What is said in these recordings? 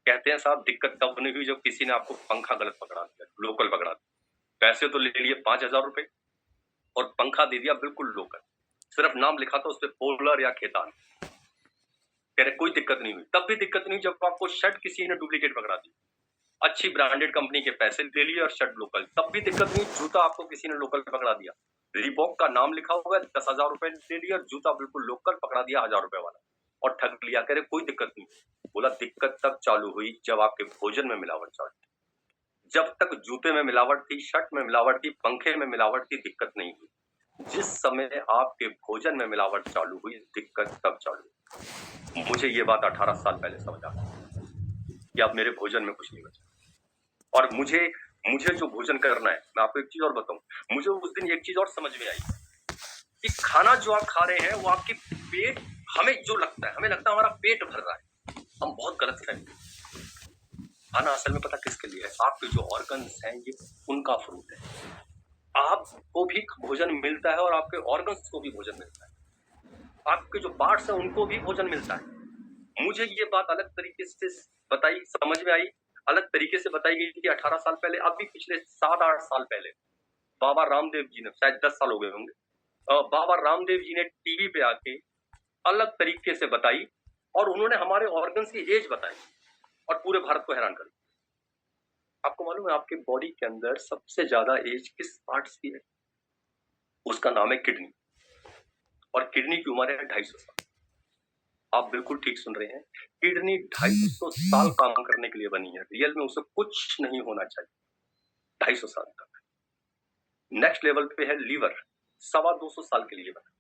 कहते हैं साहब दिक्कत तब नहीं हुई जब किसी ने आपको पंखा गलत पकड़ा दिया, लोकल पकड़ा दिया। पैसे तो ले लिए 5,000 रुपए और पंखा दे दिया बिल्कुल लोकल, सिर्फ नाम लिखा था उस पर पोलर या खेतान। कह रहे कोई दिक्कत नहीं हुई। तब भी दिक्कत नहीं जब आपको शर्ट किसी ने डुप्लीकेट पकड़ा दी, अच्छी ब्रांडेड कंपनी के पैसे ले लिए और शर्ट लोकल, तब भी दिक्कत नहीं। जूता आपको किसी ने लोकल पकड़ा दिया, रीबॉक का नाम लिखा हुआ है, 10,000 रुपए ले लिया और जूता बिल्कुल लोकल पकड़ा दिया 1,000 रुपए वाला और ठग लिया। कह रहे कोई दिक्कत नहीं। बोला दिक्कत तब चालू हुई जब आपके भोजन में मिलावट चालू। जब तक जूते में मिलावट थी, शर्ट में मिलावट थी, पंखे में मिलावट थी, दिक्कत नहीं हुई। जिस समय आपके भोजन में मिलावट चालू हुई, दिक्कत तब चालू हुई। मुझे ये बात 18 साल पहले समझ आ गई कि अब मेरे भोजन में कुछ नहीं बचा। और मुझे जो भोजन करना है, मैं आपको एक चीज और बताऊं, मुझे उस दिन एक चीज और समझ में आई कि खाना जो आप खा रहे हैं वो आपके पेट, हमें जो लगता है, हमें लगता है हमारा पेट भर रहा है, हम बहुत गलत फहमते। खाना असल में पता किसके लिए है? आपके जो ऑर्गन्स हैं ये उनका फ्रूट है। आपको भी भोजन मिलता है और आपके ऑर्गन्स को भी भोजन मिलता है, आपके जो पार्ट्स हैं उनको भी भोजन मिलता है। मुझे ये बात अलग तरीके से बताई, समझ में आई, अलग तरीके से बताई गई थी 18 साल पहले। अभी पिछले 7-8 साल पहले बाबा रामदेव जी ने, शायद 10 साल हो गए होंगे, बाबा रामदेव जी ने टीवी पे आके अलग तरीके से बताई और उन्होंने हमारे ऑर्गन्स की एज बताई और पूरे भारत को हैरान कर दिया। आपको मालूम है आपके बॉडी के अंदर सबसे ज्यादा एज किस पार्ट्स की है? उसका नाम है किडनी, और किडनी की उम्र है 250 साल। आप बिल्कुल ठीक सुन रहे हैं, किडनी 250 साल काम करने के लिए बनी है। रियल में उसे कुछ नहीं होना चाहिए 250 साल तक। नेक्स्ट लेवल पे है लीवर, 225 साल के लिए बना।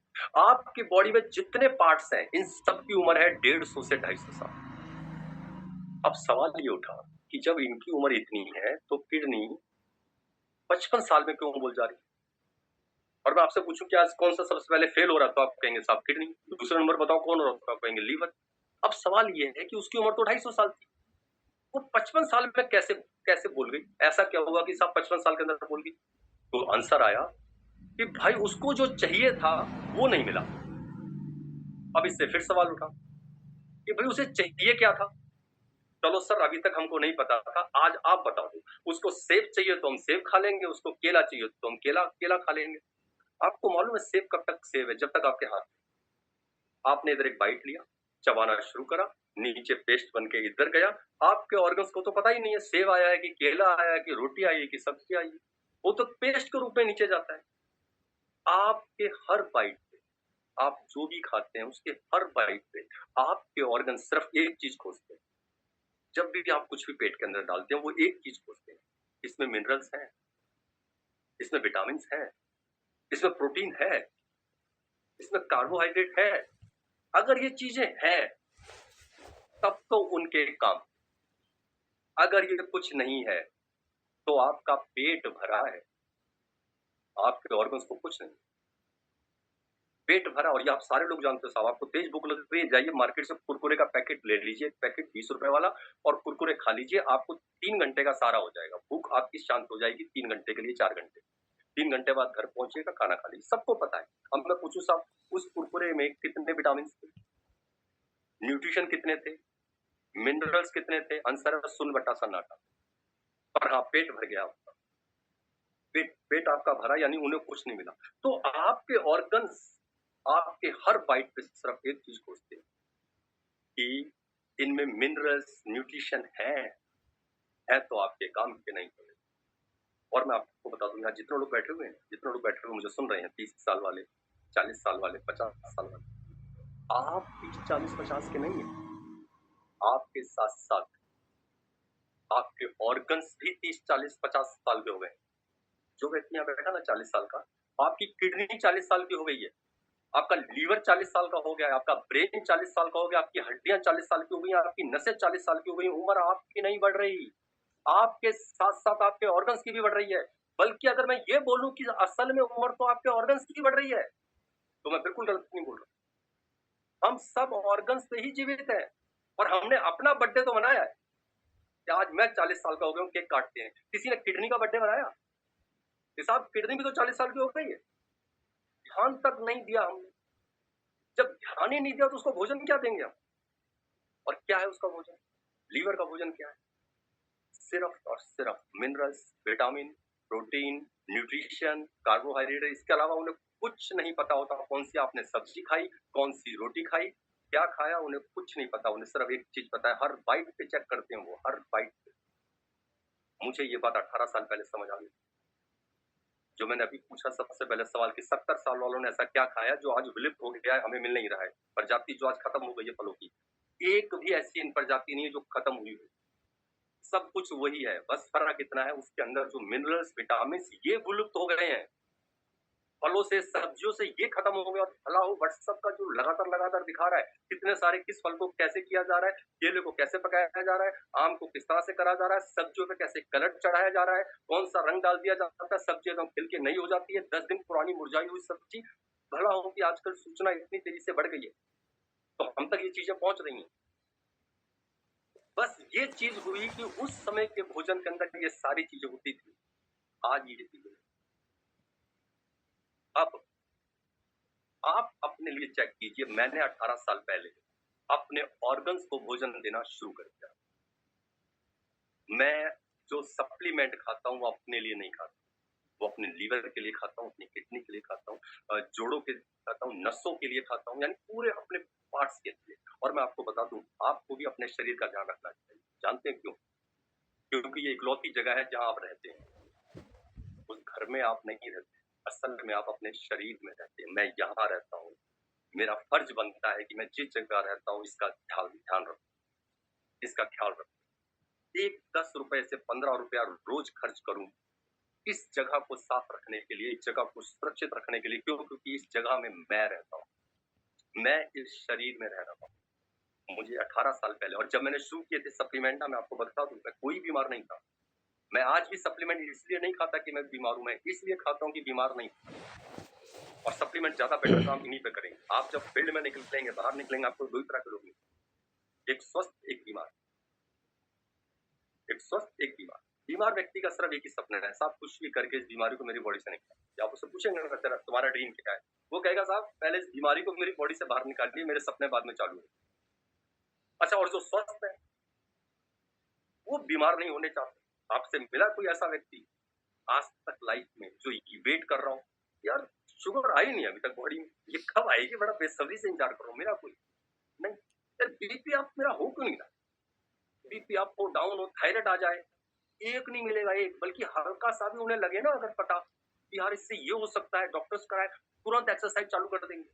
आपकी बॉडी में जितने पार्ट्स हैं इन सब की उम्र है 150 से 250 साल। अब सवाल ये उठा कि जब इनकी उम्र इतनी है तो किडनी 55 साल में क्यों बोल जा रही है? और मैं आपसे पूछूं कि आज कौन सा सबसे पहले फेल हो रहा है तो आप कहेंगे साहब किडनी। दूसरा नंबर बताओ कौन हो रहा है तो आप कहेंगे लीवर। अब सवाल ये है कि उसकी उम्र तो 250 साल थी, वो 55 साल में कैसे बोल गई? ऐसा क्या हुआ कि साहब 55 साल के अंदर बोल गई? तो आंसर आया कि भाई उसको जो चाहिए था वो नहीं मिला। अब इससे फिर सवाल उठा कि भाई उसे चाहिए क्या था? चलो सर अभी तक हमको नहीं पता था, आज आप बता दो। उसको सेब चाहिए तो हम सेब खा लेंगे, उसको केला चाहिए तो हम केला खा लेंगे। आपको मालूम है सेब कब तक सेब है? जब तक आपके हाथ में। आपने इधर एक बाइट लिया, चबाना शुरू करा, नीचे पेस्ट बन के इधर गया। आपके ऑर्गन्स को तो पता ही नहीं है सेब आया है कि केला आया है कि रोटी आई है कि सब्जी आई है, वो तो पेस्ट के रूप में नीचे जाता है। आपके हर बाइट पे, आप जो भी खाते हैं उसके हर बाइट पे आपके ऑर्गन सिर्फ एक चीज खोजते हैं। जब भी आप कुछ भी पेट के अंदर डालते हैं वो एक चीज खोजते हैं, इसमें मिनरल्स हैं, इसमें विटामिन हैं, इसमें प्रोटीन है, इसमें कार्बोहाइड्रेट है। अगर ये चीजें हैं तब तो उनके काम। अगर ये कुछ नहीं है तो आपका पेट भरा है, आपके ऑर्गन्स को कुछ नहीं। पेट भरा, और ये आप सारे लोग जानते हो साहब। आपको तेज भूख लग रही है, जाइए मार्केट से कुरकुरे का पैकेट ले लीजिए, पैकेट 20 रुपए वाला, और कुरकुरे खा लीजिए। आपको 3 घंटे का सारा हो जाएगा, भूख आपकी शांत हो जाएगी 3 घंटे के लिए, 4 घंटे। 3 घंटे बाद घर पहुंचिएगा, खाना खा लीजिए, सबको पता है। अब मैं पूछूं साहब उस कुरकुरे में कितने विटामिन थे, न्यूट्रिशन कितने थे, मिनरल्स कितने थे? आंसर है सुन बटा सन्नाटा। पर हाँ पेट भर गया आपका, पेट आपका भरा, यानी उन्हें कुछ नहीं मिला। तो आपके ऑर्गन्स आपके हर बाइट पे सिर्फ एक चीज खोजते हैं कि इनमें मिनरल्स न्यूट्रिशन है तो आपके काम के नहीं होंगे। और मैं आपको बता दूं, यहाँ जितने लोग बैठे हुए हैं, जितने लोग बैठे हुए मुझे सुन रहे हैं, 30 साल वाले, 40 साल वाले, 50 साल वाले, आप 30, 40, 50 के नहीं है। आपके साथ साथ आपके ऑर्गन्स भी 30, 40, 50 साल के हो गए। जो व्यक्ति यहाँ बैठा ना 40 साल का, आपकी किडनी 40 साल की हो गई है, आपका लीवर 40 साल का हो गया है, आपका ब्रेन 40 साल का हो गया, आपकी हड्डियां 40 साल की हो गई, आपकी नसें 40 साल की हो गई। उम्र आपकी नहीं बढ़ रही, आपके साथ साथ आपके ऑर्गन्स की भी बढ़ रही है। बल्कि अगर मैं ये बोलूं कि असल में उम्र तो आपके ऑर्गन्स की बढ़ रही है तो मैं बिल्कुल गलत नहीं बोल रहा। हम सब ऑर्गन्स पे ही जीवित हैं, और हमने अपना बर्थडे तो मनाया है कि आज मैं 40 साल का हो गया हूं, केक काटते हैं। किसी ने किडनी का बर्थडे मनाया? साहब किडनी भी तो 40 साल की हो गई है, ध्यान तक नहीं दिया हमने। जब ध्यान ही नहीं दिया तो उसको भोजन क्या देंगे हम? और क्या है उसका भोजन? लीवर का भोजन क्या है? सिर्फ और सिर्फ minerals, vitamin, protein, nutrition, carbohydrate, इसके अलावा उन्हें कुछ नहीं पता होता कौन सी आपने सब्जी खाई, कौन सी रोटी खाई, क्या खाया, उन्हें कुछ नहीं पता। उन्हें सिर्फ एक चीज पता है, हर बाइट पे चेक करते हैं वो, हर बाइट पे। मुझे ये बात 18 साल पहले समझ आ गई। जो मैंने अभी पूछा सबसे पहले सवाल कि 70 साल वालों ने ऐसा क्या खाया जो आज विलुप्त हो गया है, हमें मिल नहीं रहा है, प्रजाति जो आज खत्म हो गई है फलों की, एक भी ऐसी प्रजाति नहीं है जो खत्म हुई हो। सब कुछ वही है, बस फर्क इतना है उसके अंदर जो मिनरल्स, विटामिन ये विलुप्त हो गए हैं। फलों से, सब्जियों से ये खत्म हो गया। और फला हो व्हाट्सएप का जो लगातार दिखा रहा है, कितने सारे किस फल को कैसे किया जा रहा है, केले को कैसे पकाया जा रहा है, आम को किस तरह से करा जा रहा है, सब्जियों पे कैसे कलर चढ़ाया जा रहा है, कौन सा रंग डाल दिया जाता है, सब्जी एकदम खिल के नई हो जाती है, 10 दिन पुरानी मुरझाई हुई सब्जी। भला हो कि आजकल सूचना इतनी तेजी से बढ़ गई है, तो हम तक ये चीजें पहुंच रही हैं। बस ये चीज हुई कि उस समय के भोजन के अंदर ये सारी चीजें होती थी, आज ये चीजें। अब आप अपने लिए चेक कीजिए, मैंने 18 साल पहले अपने ऑर्गन्स को भोजन देना शुरू कर दिया। मैं जो सप्लीमेंट खाता हूँ वो अपने लिए नहीं खाता, वो अपने लीवर के लिए खाता हूँ, अपनी किडनी के लिए खाता हूँ, जोड़ों के खाता हूँ, नसों के लिए खाता हूँ, यानी पूरे अपने पार्ट्स के लिए। और मैं आपको बता दूं, आपको भी अपने शरीर का ध्यान रखना चाहिए। जानते हैं क्यों? क्योंकि ये इकलौती जगह है जहां आप रहते हैं, उस घर में आप नहीं रहते, असल में आप अपने शरीर में रहते हैं। मैं यहाँ रहता हूँ, मेरा फर्ज बनता है कि मैं जिस जगह रहता हूँ इसका ध्यान रखूं, इसका ख्याल रखूं। एक 10 रुपए से 15 रुपया रोज खर्च करूं इस जगह को साफ रखने के लिए, इस जगह को सुरक्षित रखने के लिए। क्यों? क्योंकि इस जगह में मैं रहता हूँ, मैं इस शरीर में रह रहा हूँ। मुझे 18 साल पहले, और जब मैंने शुरू किए थे सप्लीमेंट ना, मैं आपको बता दूं, मैं कोई बीमार नहीं था। मैं आज भी सप्लीमेंट इसलिए नहीं खाता कि मैं बीमार हूं, मैं इसलिए खाता हूं कि बीमार नहीं। और सप्लीमेंट ज्यादा बेटर काम इन्हीं पे करेंगे। आप जब फील्ड में निकलेंगे, बाहर निकलेंगे, आपको दो ही तरह के लोग मिलेंगे, एक स्वस्थ, एक बीमार। एक स्वस्थ, एक बीमार। बीमार व्यक्ति का सिर्फ एक ही सपना है, साहब कुछ भी करके इस बीमारी को मेरी बॉडी से निकाल। आप उससे पूछेंगे तेरा तुम्हारा ड्रीम क्या है, वो कहेगा साहब पहले इस बीमारी को मेरी बॉडी से बाहर निकालिए, मेरे सपने बाद में चालू है। अच्छा, और जो स्वस्थ है वो बीमार नहीं होने चाहते। आपसे मिला कोई ऐसा व्यक्ति आज तक लाइफ में जो वेट कर रहा हूँ, यार शुगर आई नहीं अभी तक बॉडी में, ये कब आएगी, बड़ा बेसब्री से इंतजार कर रहा हूँ, मेरा कोई नहीं। यार बीपी आप मेरा हो क्यों नहीं रहा? बीपी आप हो, डाउन हो, थायराइड आ जाए, एक नहीं मिलेगा एक, बल्कि हल्का सा भी उन्हें लगे ना अगर पता कि यार इससे ये हो सकता है, डॉक्टर्स कराए, तुरंत एक्सरसाइज चालू कर देंगे,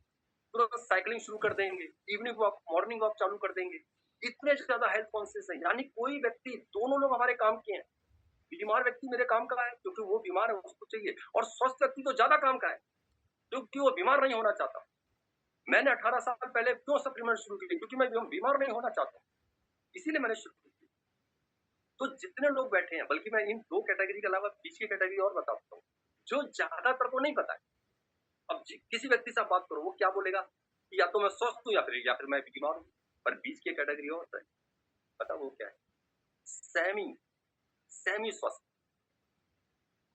तुरंत साइकिलिंग शुरू कर देंगे, इवनिंग वॉक, मॉर्निंग वॉक चालू कर देंगे। इतने ज्यादा हेल्थ कॉन्शियस है। यानी कोई व्यक्ति, दोनों लोग हमारे काम के हैं। बीमार व्यक्ति मेरे काम का है क्योंकि वो बीमार है, उसको चाहिए, और स्वस्थ व्यक्ति तो ज्यादा काम का है क्योंकि वो बीमार नहीं होना चाहता। मैंने 18 साल पहले क्यों सप्लीमेंट शुरू किए? क्योंकि मैं बीमार नहीं होना चाहता, इसीलिए मैंने शुरू की। तो जितने लोग बैठे हैं, बल्कि मैं इन दो कैटेगरी के अलावा बीच की कैटेगरी और बताता हूँ जो ज्यादातर को नहीं पता है। अब किसी व्यक्ति से आप बात करो, वो क्या बोलेगा कि या तो मैं स्वस्थ हूँ या फिर मैं बीमार हूँ। पर बीच की कैटेगरी और है, पता वो क्या है? सेमी सेमी स्वस्थ।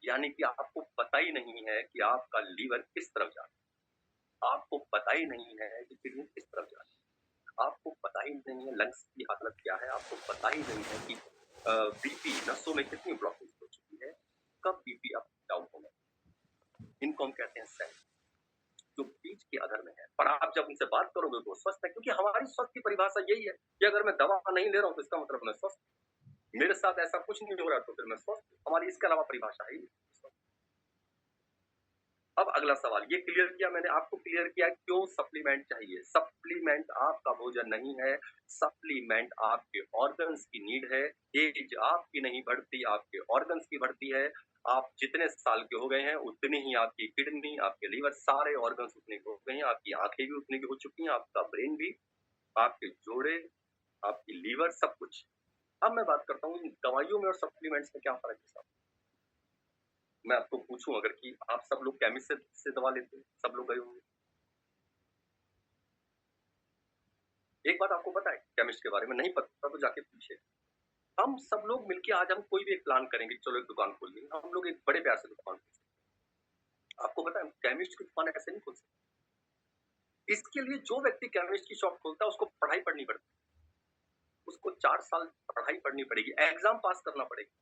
यानी कि आपको पता ही नहीं है कि आपका लीवर किस तरफ जा रहा है, आपको पता ही नहीं है कि किडनी किस तरफ जा रही है, आपको पता ही नहीं है लंग्स की हालत क्या है, आपको पता ही नहीं है कि बीपी नसों में कितनी ब्लॉकेज हो चुकी है, कब बीपी अप डाउन होगा। इनको हम कहते हैं सेल, जो बीच के अधर में है। पर आप जब उनसे बात करोगे तो स्वस्थ है, क्योंकि हमारी स्वस्थ की परिभाषा यही है कि अगर मैं दवा नहीं ले रहा हूँ तो इसका मतलब मैं स्वस्थ, मेरे साथ ऐसा कुछ नहीं हो रहा तो फिर मैं स्वस्थ। हमारी इसके अलावा परिभाषा है। अब अगला सवाल ये क्लियर किया मैंने, आपको क्लियर किया क्यों सप्लीमेंट चाहिए। सप्लीमेंट आपका भोजन नहीं है, सप्लीमेंट आपके ऑर्गन्स की नीड है। एज आपकी नहीं बढ़ती, आपके ऑर्गन्स की बढ़ती है। आप जितने साल के हो गए हैं उतनी ही आपकी किडनी, आपके लीवर, सारे ऑर्गन्स उतने हो गए हैं, आपकी आंखें भी उतनी की हो चुकी हैं, आपका ब्रेन भी, आपके जोड़े, आपकी लीवर, सब कुछ। अब मैं बात करता हूँ दवाइयों में और सप्लीमेंट्स में क्या फर्क है। मैं आपको पूछूं अगर कि आप सब लोग केमिस्ट से दवा लेते हैं, सब लोग गए होंगे। एक बात आपको पता है केमिस्ट के बारे में, नहीं पता तो जाके पूछिए। हम सब लोग मिलके आज हम कोई भी एक प्लान करेंगे, चलो एक दुकान खोल लेंगे, हम लोग एक बड़े प्यार से दुकान खोल सकते। आपको पता है केमिस्ट की दुकान ऐसे नहीं खोल सकते। इसके लिए जो व्यक्ति केमिस्ट की शॉप खोलता है उसको पढ़ाई पढ़नी पड़ती है, उसको 4 साल पढ़ाई पढ़नी पड़ेगी, एग्जाम पास करना पड़ेगा।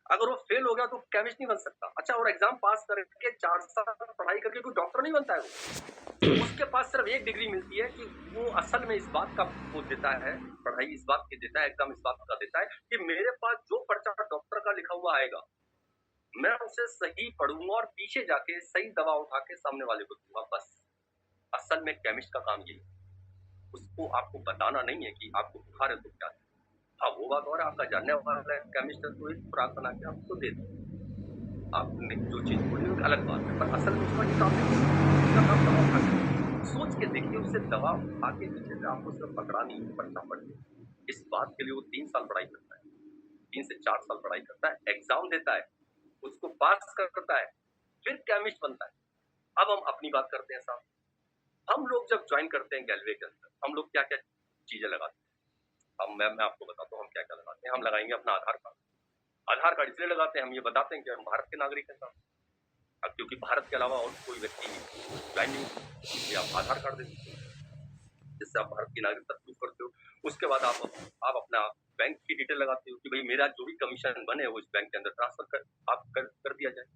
अगर वो फेल हो गया तो केमिस्ट नहीं बन सकता। अच्छा, और एग्जाम पास करके 4 साल पढ़ाई करके कोई डॉक्टर नहीं बनता है वो। उसके पास सिर्फ एक डिग्री मिलती है कि वो असल में इस बात का वो देता है, पढ़ाई इस बात की देता है, एग्जाम इस बात का देता है कि मेरे पास जो पर्चा डॉक्टर का लिखा हुआ आएगा, मैं उसे सही पढ़ूंगा और पीछे जाके सही दवा उठा के सामने वाले को दूंगा। बस असल में केमिस्ट का काम यही है। उसको आपको बताना नहीं है कि आपको बुखार है तो क्या है। हाँ, वो बात और आपका जानने वाला है केमिस्ट है तो एक खुराक बना के आपको दे दो। आपने जो चीज बोली वो अलग बात है, पर असल में उसका ये काम नहीं है। उसका काम दवा उठा के सोच के देखिए, उसे दवा उठा के पीछे से आपको सिर्फ पकड़ानी है, पर्चा पढ़ के। इस बात के लिए वो 3 साल पढ़ाई करता है, 3 से 4 साल पढ़ाई करता है, एग्जाम देता है, उसको पास करता है, फिर केमिस्ट बनता है। अब हम अपनी बात करते हैं साहब। हम लोग जब ज्वाइन करते हैं गैलवे के अंदर, हम लोग क्या क्या चीजें लगाते हैं। अब मैं आपको बताता हूँ हम क्या क्या लगाते हैं। हम लगाएंगे अपना आधार कार्ड। आधार कार्ड इसलिए लगाते हैं, हम ये बताते हैं कि हम भारत के नागरिक हैं साहब। अब क्योंकि भारत के अलावा और कोई व्यक्ति ज्वाइन नहीं, ये आप आधार कार्ड दे सकते हैं, जिससे आप भारत की नागरिकता प्रूव करते हो। उसके बाद आप अपना बैंक की डिटेल लगाते हो कि भाई मेरा जो भी कमीशन बने वो इस बैंक के अंदर ट्रांसफर कर दिया जाए।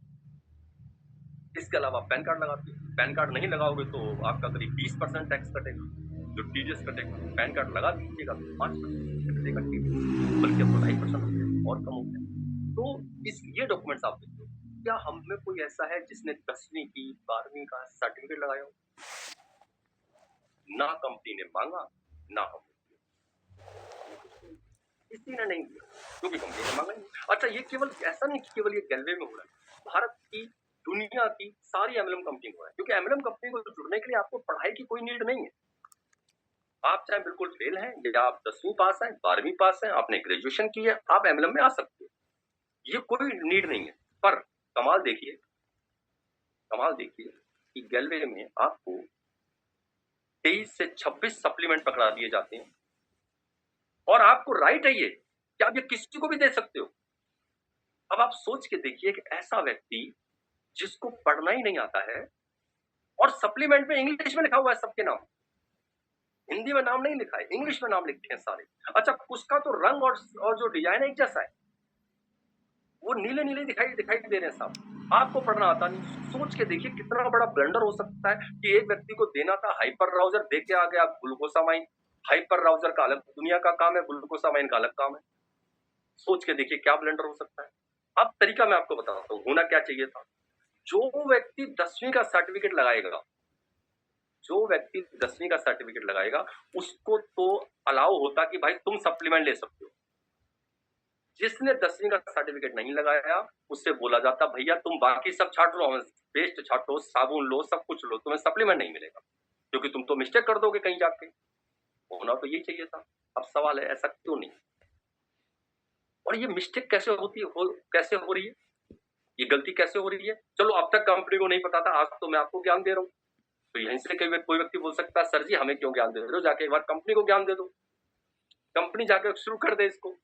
इसके अलावा पैन कार्ड लगाते हो। पैन कार्ड नहीं लगाओगे तो आपका करीब 20% टैक्स कटेगा, जो टीडीएस कटेगा। पैन कार्ड लगा दीजिएगा तो 5% कटेगा टीडीएस, बल्कि अब तो 2.5% और कम हो गया। तो इस ये डॉक्यूमेंट्स आप देखो, क्या हम में कोई ऐसा है जिसने 10वीं की 12वीं का सर्टिफिकेट लगाया हो? ना कंपनी ने मांगा, ना हम किसी ने नहीं दिया, क्योंकि कंपनी ने मांगा नहीं। अच्छा, ये केवल ऐसा नहीं कि केवल ये गैलवे में हो रहा है, भारत की दुनिया की सारी एमएलएम कंपनी हो रहा है। क्योंकि एमएलएम कंपनी को जुड़ने के लिए आपको पढ़ाई की कोई नीड नहीं है। आप चाहे बिल्कुल फेल हैं या आप 10वीं पास हैं, 12वीं पास हैं, आपने ग्रेजुएशन की है, आप एमएलएम में आ सकते हो, ये कोई नीड नहीं है। पर कमाल देखिए कि गैलवे में आपको 23 से 26 सप्लीमेंट पकड़ा दिए जाते हैं, और आपको राइट है ये कि आप ये किसी को भी दे सकते हो। अब आप सोच के देखिए कि ऐसा व्यक्ति जिसको पढ़ना ही नहीं आता है, और सप्लीमेंट में इंग्लिश में लिखा हुआ है सबके नाम, हिंदी में नाम नहीं लिखा है, इंग्लिश में नाम लिखे हैं सारे। अच्छा, उसका तो रंग और जो डिजाइन है एक जैसा है, वो नीले नीले दिखाई दे रहे हैं साहब। आपको पढ़ना आता नहीं। सोच के देखिए कितना बड़ा ब्लंडर हो सकता है कि एक व्यक्ति को देना था हाइपर ब्राउजर, दे के आ गया ग्लूकोसामाइन। हाइपर ब्राउजर का अलग दुनिया का काम है, ग्लूकोसामाइन का अलग काम है। सोच के देखिए क्या ब्लंडर हो सकता है। अब तरीका मैं आपको बताता हूँ, होना क्या चाहिए था। जो व्यक्ति 10वीं का सर्टिफिकेट लगाएगा, उसको तो अलाउ होता कि भाई तुम सप्लीमेंट ले सकते हो। जिसने 10वीं का सर्टिफिकेट नहीं लगाया, उससे बोला जाता भैया तुम बाकी सब छाट लो, पेस्ट छाटो, साबुन लो, सब कुछ लो, तुम्हें सप्लीमेंट नहीं मिलेगा, क्योंकि तुम तो मिस्टेक कर दोगे कहीं जाके। होना तो यही चाहिए था। अब सवाल है ऐसा क्यों नहीं, और ये मिस्टेक कैसे हो रही है, ये गलती कैसे हो रही है। चलो, अब तक कंपनी को नहीं पता था, आज तो मैं आपको ज्ञान दे रहा हूँ। तो यहीं से कोई व्यक्ति बोल सकता है सर जी हमें क्यों ज्ञान दे रहे हो, जाके एक बार कंपनी को ज्ञान दे दो, कंपनी जाके शुरू कर दे इसको।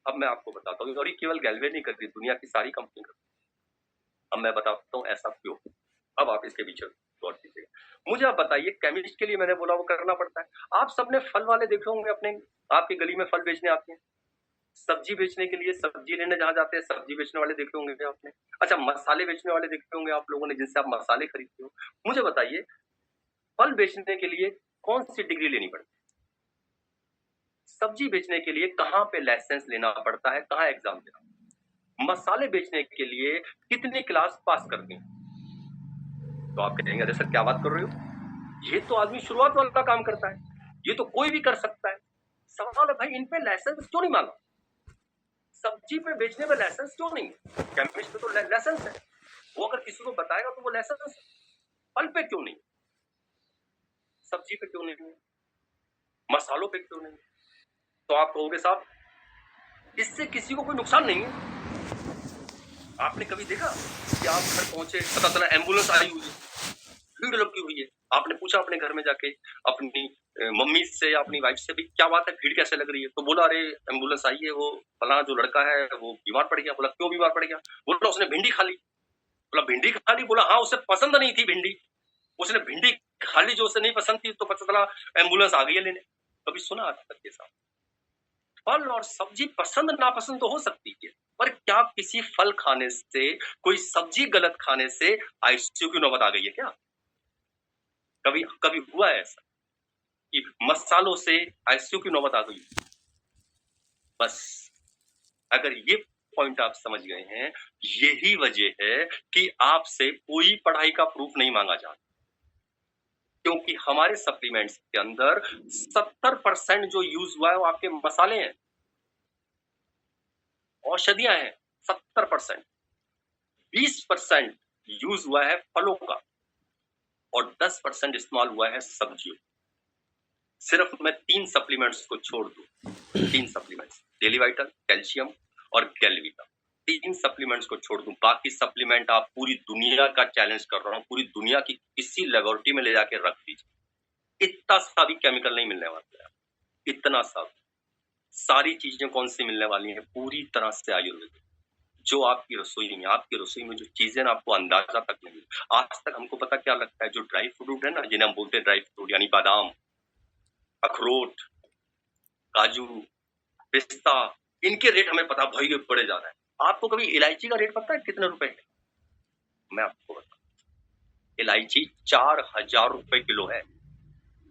अब मैं आपको बताता हूँ, और ये केवल गैलवे नहीं करती, दुनिया की सारी कंपनी करती। अब मैं बताता हूँ ऐसा क्यों। अब आप इसके पीछे गौर कीजिएगा। मुझे आप बताइए, केमिस्ट के लिए मैंने बोला वो करना पड़ता है। आप सबने फल वाले देखे होंगे, अपने आपकी गली में फल बेचने आते हैं, सब्जी बेचने के लिए सब्जी लेने जहां जाते हैं, सब्जी बेचने वाले देखे होंगे आपने। अच्छा, मसाले बेचने वाले देखे होंगे आप लोगों ने, जिनसे आप मसाले खरीदते हो। मुझे बताइए, फल बेचने के लिए कौन सी डिग्री लेनी पड़ती है? सब्जी बेचने के लिए कहाँ पे लाइसेंस लेना पड़ता है, कहाँ एग्जाम देना? मसाले बेचने के लिए कितनी क्लास पास करनी है? तो आप कहेंगे अरे सर क्या बात कर रहे हो, ये तो आदमी शुरुआत वाला काम करता है, ये तो कोई भी कर सकता है। सवाल है भाई, इन पे लाइसेंस क्यों नहीं मांगा? सब्जी पे बेचने में लाइसेंस क्यों नहीं है? केमिस्ट पे तो लाइसेंस है, वो अगर किसी को बताएगा तो वो लाइसेंस। फल पे क्यों नहीं, सब्जी पे क्यों नहीं, मसालों पे क्यों नहीं? तो आप कहोगे साहब इससे किसी को कोई नुकसान नहीं है। आपने कभी देखा कि आप घर पहुंचे, पता चला एम्बुलेंस आई हुई है, भीड़ लगी हुई है, आपने पूछा अपने घर में जाके अपनी मम्मी से या अपनी वाइफ से भी क्या बात है, भीड़ कैसे लग रही है? तो बोला अरे एम्बुलेंस आई है, वो फला जो लड़का है वो बीमार पड़ गया। बोला क्यों बीमार पड़ गया? बोला उसने भिंडी खा ली। बोला भिंडी खा ली? बोला हाँ, उसे पसंद नहीं थी भिंडी, उसने भिंडी खा ली जो उसे नहीं पसंद थी, तो पता चला एम्बुलेंस आ गई है लेने। कभी सुना आज तक ये साहब? फल और सब्जी पसंद नापसंद तो हो सकती है, पर क्या किसी फल खाने से, कोई सब्जी गलत खाने से आईसीयू की नौबत आ गई है क्या? कभी कभी हुआ है ऐसा कि मसालों से आईसीयू की नौबत आ गई? बस अगर ये पॉइंट आप समझ गए हैं, यही वजह है कि आपसे कोई पढ़ाई का प्रूफ नहीं मांगा जाता, क्योंकि हमारे सप्लीमेंट्स के अंदर 70% जो यूज हुआ है वो आपके मसाले हैं, औषधियां हैं। 70%, 20% यूज हुआ है फलों का और 10% इस्तेमाल हुआ है सब्जियों। सिर्फ मैं 3 सप्लीमेंट्स को छोड़ दूं, 3 सप्लीमेंट्स, डेली वाइटल, कैल्शियम और गैलवीटा, 3 सप्लीमेंट्स को छोड़ दूं, बाकी सप्लीमेंट आप पूरी दुनिया का चैलेंज कर रहा हूं, पूरी दुनिया की किसी लेबोरेटरी में ले जाके रख दीजिए, इतना सा भी केमिकल नहीं मिलने वाला है, इतना सा भी। सारी चीजें कौन सी मिलने वाली हैं? पूरी तरह से आयुर्वेदिक, जो आपकी रसोई में जो चीजें ना आपको अंदाजा तक नहीं। आज तक हमको पता क्या लगता है, जो ड्राई फ्रूट है ना, जिन्हें हम बोलते हैं ड्राई फ्रूट, यानी बादाम, अखरोट, काजू, पिस्ता, इनके रेट हमें पता भाई ये बढ़े जा रहा है। आपको कभी इलायची का रेट पता है कितने रुपए है? मैं आपको बता, इलायची 4000 रुपए किलो है।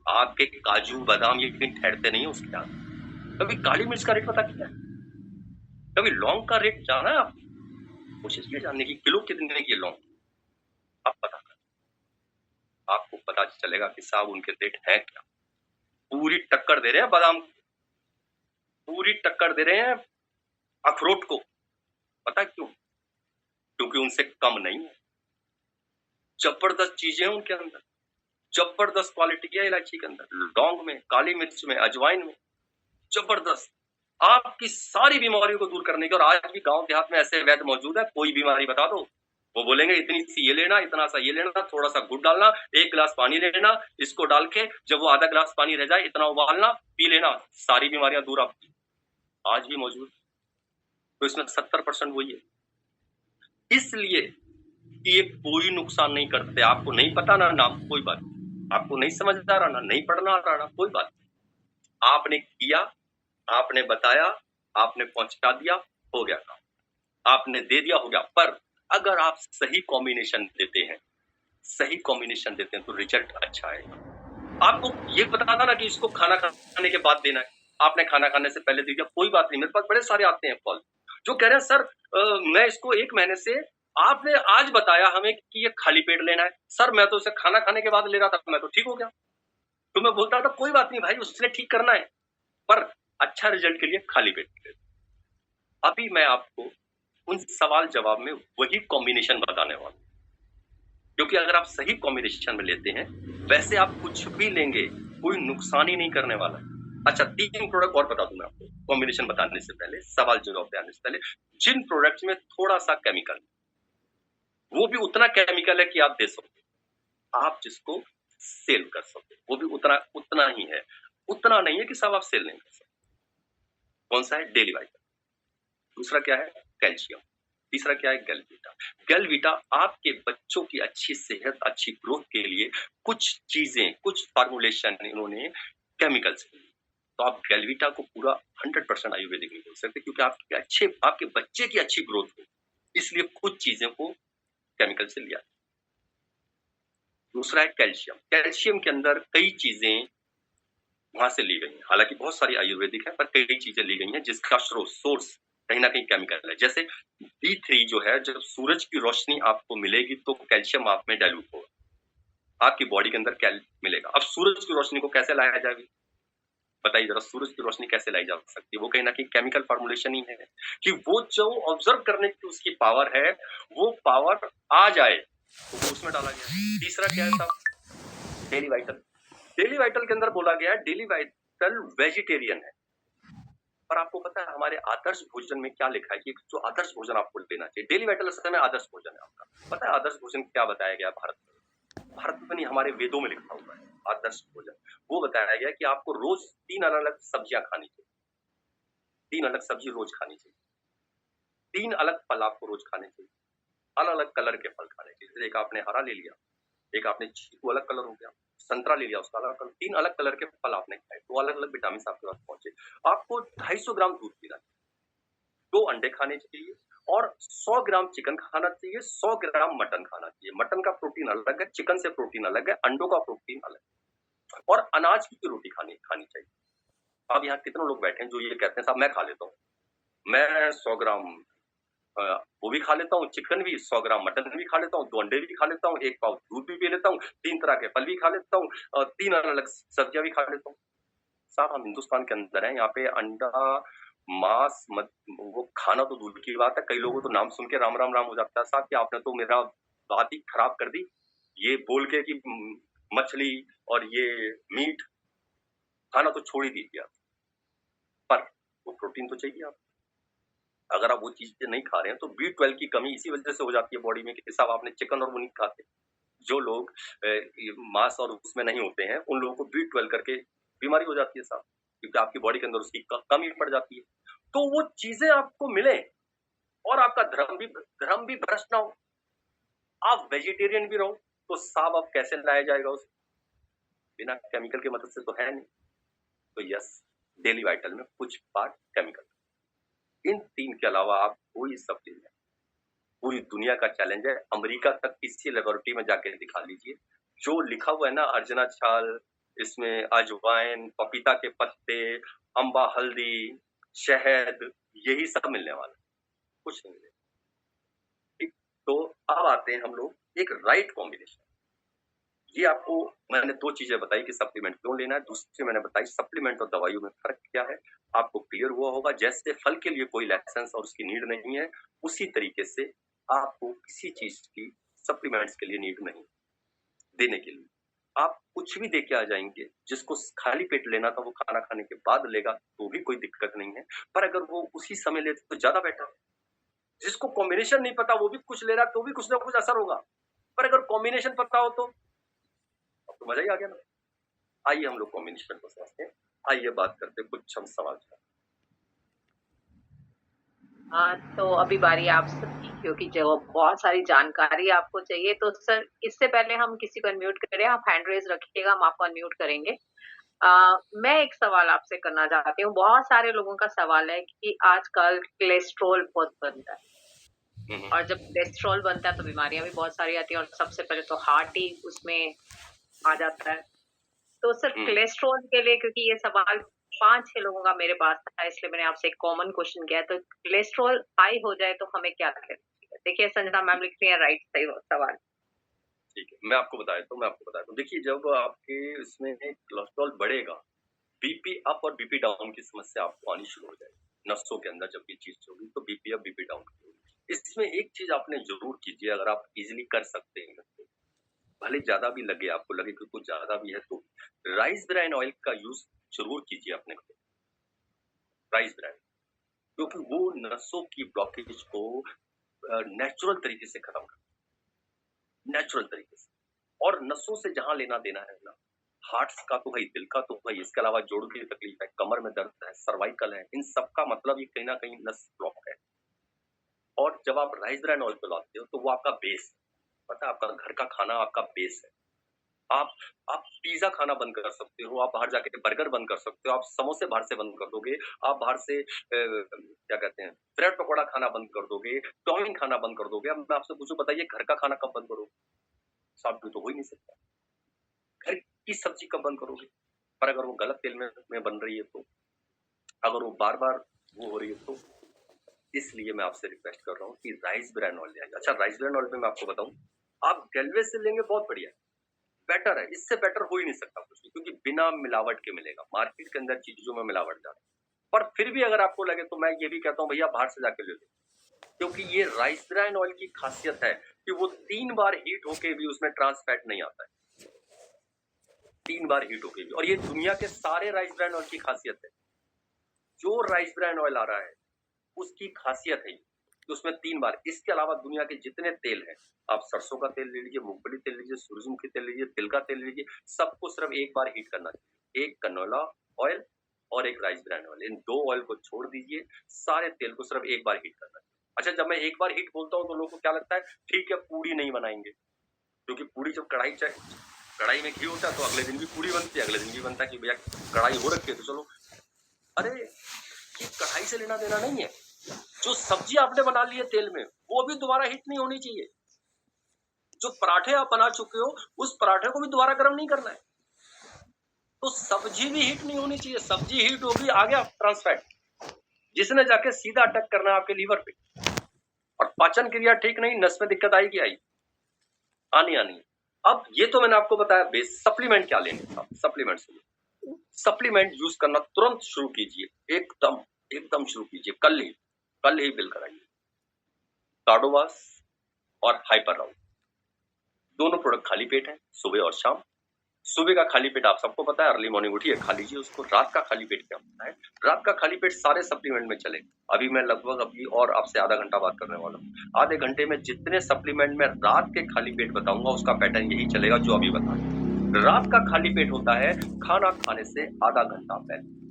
आपके काजू बादाम ये कहीं ठहरते नहीं है उसके आगे। कभी काली मिर्च का रेट पता किया है? कभी लौंग का रेट जाना है? आप कोशिश कीजिए जानने की, किलो कितने की है लौंग, आप पता कर, आपको पता चलेगा कि साहब उनके रेट है क्या। पूरी टक्कर दे रहे हैं बादाम, पूरी टक्कर दे रहे हैं अखरोट को। पता है क्यों? क्योंकि उनसे कम नहीं है, जबरदस्त चीजें हैं उनके अंदर, जबरदस्त क्वालिटी है इलायची के अंदर, लौंग में, काली मिर्च में, अजवाइन में, जबरदस्त आपकी सारी बीमारियों को दूर करने की। और आज भी गांव देहात में ऐसे वैद्य मौजूद है, कोई बीमारी बता दो, वो बोलेंगे इतनी सी ये लेना, इतना सा ये लेना, थोड़ा सा गुड़ डालना, 1 गिलास पानी लेना, इसको डाल के जब वो आधा गिलास पानी रह जाए इतना उबालना, पी लेना, सारी बीमारियां दूर आपकी। आज भी मौजूद। तो इसमें 70% वही है, इसलिए कि ये कोई नुकसान नहीं करते। आपको नहीं पता ना, नाम कोई बात, आपको नहीं समझ आ रहा ना, नहीं पढ़ना आ रहा ना, कोई बात, आपने किया, आपने बताया, आपने पहुंचा दिया, हो गया काम, आपने दे दिया, हो गया। पर अगर आप सही कॉम्बिनेशन देते हैं, सही कॉम्बिनेशन देते हैं तो रिजल्ट अच्छा आएगा। आपको ये पता था ना कि इसको खाना खाने के बाद देना है, आपने खाना खाने से पहले दे दिया, कोई बात नहीं। मेरे पास बड़े सारे आते हैं कॉल जो कह रहे हैं सर मैं इसको 1 महीने से, आपने आज बताया हमें कि ये खाली पेट लेना है, सर मैं तो उसे खाना खाने के बाद ले रहा था, मैं तो ठीक हो गया। तो मैं बोलता था कोई बात नहीं भाई, उसने ठीक करना है, पर अच्छा रिजल्ट के लिए खाली पेट ले। अभी मैं आपको उन सवाल जवाब में वही कॉम्बिनेशन बताने वाला हूं, क्योंकि अगर आप सही कॉम्बिनेशन में लेते हैं, वैसे आप कुछ भी लेंगे कोई नुकसान ही नहीं करने वाला। अच्छा, 3 प्रोडक्ट और बता दूं मैं आपको कॉम्बिनेशन बताने से पहले, सवाल जवाब देने से पहले। जिन प्रोडक्ट्स में थोड़ा सा केमिकल, वो भी उतना केमिकल है कि आप दे सकते, आप जिसको सेल कर सकते, वो भी उतना ही है, उतना नहीं है कि सब आप सेल नहीं कर सकते। कौन सा है? Daily vital. दूसरा क्या है? कैल्शियम। तीसरा क्या है? गैलवीटा। गैलवीटा आपके बच्चों की अच्छी सेहत, अच्छी ग्रोथ के लिए कुछ चीजें, कुछ फार्मूलेशन इन्होंने केमिकल से, तो आप गैलवीटा को पूरा 100% आयुर्वेदिक नहीं बोल सकते, क्योंकि आपके बच्चे की अच्छी ग्रोथ हो, इसलिए कुछ चीजें को केमिकल से लिया। दूसरा है कैल्शियम। कैल्शियम के अंदर कई चीजें वहां से ली गई हैं, हालांकि बहुत सारी आयुर्वेदिक है, पर कई चीजें ली गई हैं जिसका सोर्स कहीं ना कहीं केमिकल है। जैसे D3 जो है, जब सूरज की रोशनी आपको मिलेगी तो कैल्शियम आप में डाइल्यूट होगा, आपकी बॉडी के अंदर मिलेगा। अब सूरज की रोशनी को कैसे लाया जाएगा? बताइए जरा, सूरज की रोशनी कैसे लाई जा सकती है? वो कहीं ना कहीं केमिकल फॉर्मुलेशन ही है कि वो जो ऑब्जर्व करने की उसकी पावर है, वो पावर आ जाए तो वो उसमें डाला गया। तीसरा क्या है साहब? Daily vital. डेली वाइटल के अंदर बोला गया है डेली वाइटल वेजिटेरियन है, पर आपको पता है हमारे आदर्श भोजन में क्या लिखा है कि जो आदर्श भोजन आपको लेना चाहिए, डेली वाइटल असल में आदर्श भोजन है आपका। पता है आदर्श भोजन क्या बताया गया भारत में? भारत में नहीं, हमारे वेदों में लिखा हुआ है आदर्श भोजन। वो बताया गया कि आपको रोज 3 अलग अलग सब्जियां खानी चाहिए, 3 अलग सब्जी रोज खानी चाहिए, 3 अलग फल आपको रोज खाने चाहिए, अलग अलग कलर के फल खाने चाहिए। जैसे एक आपने हरा ले लिया, एक आपने चीकू अलग कलर हो गया, संतरा ले लिया उसका अलग कलर, 3 अलग कलर के फल आपने खाए, तो अलग-अलग विटामिन आपके पास पहुँचे। आपको 250 ग्राम दूध पीना चाहिए, 2 अंडे खाने चाहिए और 100 ग्राम चिकन खाना चाहिए, 100 ग्राम मटन खाना चाहिए। मटन का प्रोटीन अलग है, चिकन से प्रोटीन अलग है, अंडों का प्रोटीन अलग है और अनाज की रोटी खानी खानी चाहिए। अब यहाँ कितने लोग बैठे हैं जो ये कहते हैं साहब मैं खा लेता हूँ, मैं 100 ग्राम वो भी खा लेता हूँ, चिकन भी, 100 ग्राम मटन भी खा लेता हूँ, 2 अंडे भी खा लेता हूँ, 1 पाव दूध भी पी लेता हूँ, 3 तरह के फल भी खा लेता हूँ, 3 अलग-अलग सब्जियाँ भी खा लेता हूँ। साहब हम हिंदुस्तान के अंदर हैं, यहाँ पे अंडा, मांस मत वो खाना तो दूर की बात है, कई लोगों को तो नाम सुन के राम, राम, राम हो जाता है। साहब कि आपने तो मेरा बात ही खराब कर दी, ये बोल के कि मछली और ये मीट खाना तो छोड़ ही दीजिए आप, पर वो प्रोटीन तो चाहिए आप। अगर आप वो चीजें नहीं खा रहे हैं तो B12 की कमी इसी वजह से हो जाती है बॉडी में कि साहब आपने चिकन और वो नहीं खाते। जो लोग मांस और उसमें नहीं होते हैं उन लोगों को B12 करके बीमारी हो जाती है साहब, क्योंकि आपकी बॉडी के अंदर उसकी कमी पड़ जाती है। तो वो चीजें आपको मिले और आपका धर्म भी भ्रष्ट ना हो, आप वेजिटेरियन भी रहो, तो साहब अब कैसे लाया जाएगा उसे? बिना केमिकल के मदद से तो है नहीं। तो यस, डेली वाइटल में कुछ पार्ट केमिकल, इन 3 के अलावा आप कोई सप्लीमेंट, पूरी दुनिया का चैलेंज है, अमेरिका तक किसी लेबोरेटरी में जाके दिखा लीजिए, जो लिखा हुआ है ना अर्जना छाल, इसमें अजवाइन, पपीता के पत्ते, अम्बा हल्दी, शहद, यही सब मिलने वाला है, कुछ नहीं मिलेगा। ठीक, तो अब आते हैं हम लोग एक राइट कॉम्बिनेशन। ये आपको मैंने 2 चीजें बताई कि सप्लीमेंट क्यों लेना है, दूसरी मैंने बताई सप्लीमेंट और दवाइयों में फर्क क्या है, आपको क्लियर हुआ होगा। जैसे फल के लिए कोई लाइसेंस और उसकी नीड नहीं है, उसी तरीके से आपको किसी चीज की सप्लीमेंट्स के लिए नीड नहीं देने के लिए। आप कुछ भी दे के आ जाएंगे, जिसको खाली पेट लेना था वो खाना खाने के बाद लेगा तो भी कोई दिक्कत नहीं है, पर अगर वो उसी समय ले तो ज्यादा बेटर है। जिसको कॉम्बिनेशन नहीं पता वो भी कुछ ले रहा है तो भी कुछ ना कुछ असर होगा, पर अगर कॉम्बिनेशन पता हो तो मजा ही आ गया ना। आइए हम लोग कॉम्बिनेशन को समझते हैं, आइए बात करते हैं कुछ हम सवाल। तो अभी बारी आप सबकी, क्योंकि जो बहुत सारी जानकारी आपको चाहिए, तो सर इससे पहले हम किसी को अनम्यूट करें, आप हैंड रेज रखिएगा, हम आपको अनम्यूट करेंगे। मैं एक सवाल आपसे करना चाहती हूँ। बहुत सारे लोगों का सवाल है कि आजकल कोलेस्ट्रॉल बहुत बनता है, और जब कोलेस्ट्रॉल बनता है तो बीमारियां भी बहुत सारी आती हैं, और सबसे पहले तो हार्ट ही उसमें आ जाता है। तो सर कोलेस्ट्रॉल के लिए, क्योंकि ये सवाल 5-6 लोगों का मेरे पास था, इसलिए मैंने आपसे एक कॉमन क्वेश्चन किया है। तो कोलेस्ट्रॉल हाई हो जाए तो हमें क्या करना चाहिए? देखिए संजना मैम लिख रही है राइट सही सवाल। ठीक है, मैं आपको बताता हूँ। देखिए जब आपके इसमें कोलेस्ट्रॉल बढ़ेगा, बीपी अप और बीपी डाउन की समस्या आपको आनी शुरू हो जाएगी। नसों के अंदर जब ये चीज होगी तो बीपी अप बीपी डाउन होगी। इसमें एक चीज आपने जरूर कीजिए, अगर आप इजिली कर सकते हैं तो, भले ज्यादा भी लगे, आपको लगे कि कुछ ज्यादा भी है तो राइस ब्राइन ऑयल का यूज जरूर कीजिए अपने को, राइस ब्राइन, क्योंकि वो नसों की ब्लॉकेज को नेचुरल तरीके से खत्म कर, नेचुरल तरीके से। और नसों से जहां लेना देना है ना, हार्ट का तो भाई, दिल का तो भाई, इसके अलावा जोड़ों की तकलीफ है, कमर में दर्द है, सर्वाइकल है, इन सब का मतलब ये कहीं ना कहीं नस ब्लॉक है। और जब आप राइस ब्राइन ऑयल पे लाते हो तो वो आपका बेस, पता है, आपका घर का खाना आपका बेस है। आप आप पिज्जा खाना बंद कर सकते हो, आप बाहर जाके बर्गर बंद कर सकते हो, आप समोसे बाहर से बंद कर दोगे, आप बाहर से क्या कहते हैं ब्रेड पकौड़ा खाना बंद कर दोगे, चाउमीन खाना बंद कर दोगे। अब मैं आपसे पूछूं, बताइए घर का खाना कब बंद करोगे? साफ तो हो ही नहीं सकता। घर की सब्जी कब बंद करोगे? पर अगर वो गलत तेल में बन रही है तो, अगर वो बार बार वो हो रही है तो, इसलिए मैं आपसे रिक्वेस्ट कर रहा हूँ कि राइस ब्रान ऑयल लेंगे। अच्छा, राइस ब्रान ऑयल पे मैं आपको बताऊं, आप गैलवे से लेंगे बहुत बढ़िया है, बेटर है, इससे बेटर हो ही नहीं सकता कुछ भी, क्योंकि बिना मिलावट के मिलेगा। मार्केट के अंदर चीजों में मिलावट जाती है, पर फिर भी अगर आपको लगे तो मैं ये भी कहता हूँ भैया बाहर से जाके ले लो, क्योंकि ये राइस ब्रान ऑयल की खासियत है कि वो 3 बार हीट होके भी उसमें ट्रांस फैट नहीं आता है, 3 बार हीट होके भी। और ये दुनिया के सारे राइस ब्रान ऑयल की खासियत है। जो राइस ब्रान ऑयल आ रहा है उसकी खासियत है कि उसमें 3 बार, इसके अलावा दुनिया के जितने तेल हैं, आप सरसों का तेल ले लीजिए, मूंगफली तेल लीजिए, सूरजमुखी तेल लीजिए, तिल का तेल लीजिए, सबको सिर्फ एक बार हीट करना चाहिए। एक कनोला ऑयल और एक राइस ब्रान ऑयल, इन 2 ऑयल को छोड़ दीजिए, सारे तेल को सिर्फ एक बार हीट करना चाहिए। अच्छा, जब मैं एक बार हीट बोलता हूँ तो लोगों को क्या लगता है, ठीक है पूरी नहीं बनाएंगे, क्योंकि पूड़ी जब कढ़ाई में घी होता है तो अगले दिन भी पूड़ी बनती है, अगले दिन भी बनता है कि भैया कढ़ाई हो रखी है तो चलो। अरे ये कढ़ाई से लेना देना नहीं है, जो सब्जी आपने बना ली है तेल में वो भी दोबारा हीट नहीं होनी चाहिए। जो पराठे आप बना चुके हो उस पराठे को भी दोबारा गर्म नहीं करना है। तो सब्जी भी हीट नहीं होनी चाहिए, सब्जी हीट होगी आ गया ट्रांसफैट, जिसने जाके सीधा अटैक करना है आपके लीवर पे, और पाचन क्रिया ठीक नहीं, नस में दिक्कत आएगी, आनी आनी। अब ये तो मैंने आपको बताया बेस। सप्लीमेंट क्या लेने था, सप्लीमेंट यूज करना तुरंत शुरू कीजिए, एकदम शुरू कीजिए, कल ही बिल कराइए। कार्डोवास और हाइपर राउंड दोनों प्रोडक्ट खाली पेट है, सुबह और शाम। सुबह का खाली पेट आप सबको पता है, अर्ली मॉर्निंग उठिए खा लीजिए उसको। रात का खाली पेट क्या होता है, रात का खाली पेट सारे सप्लीमेंट में चलेगा। अभी मैं लगभग अभी और आपसे आधा घंटा बात करने वाला हूँ। आधे घंटे में जितने सप्लीमेंट में रात के खाली पेट बताऊंगा उसका पैटर्न यही चलेगा जो अभी बताया। रात का खाली पेट होता है खाना खाने से आधा घंटा पहले।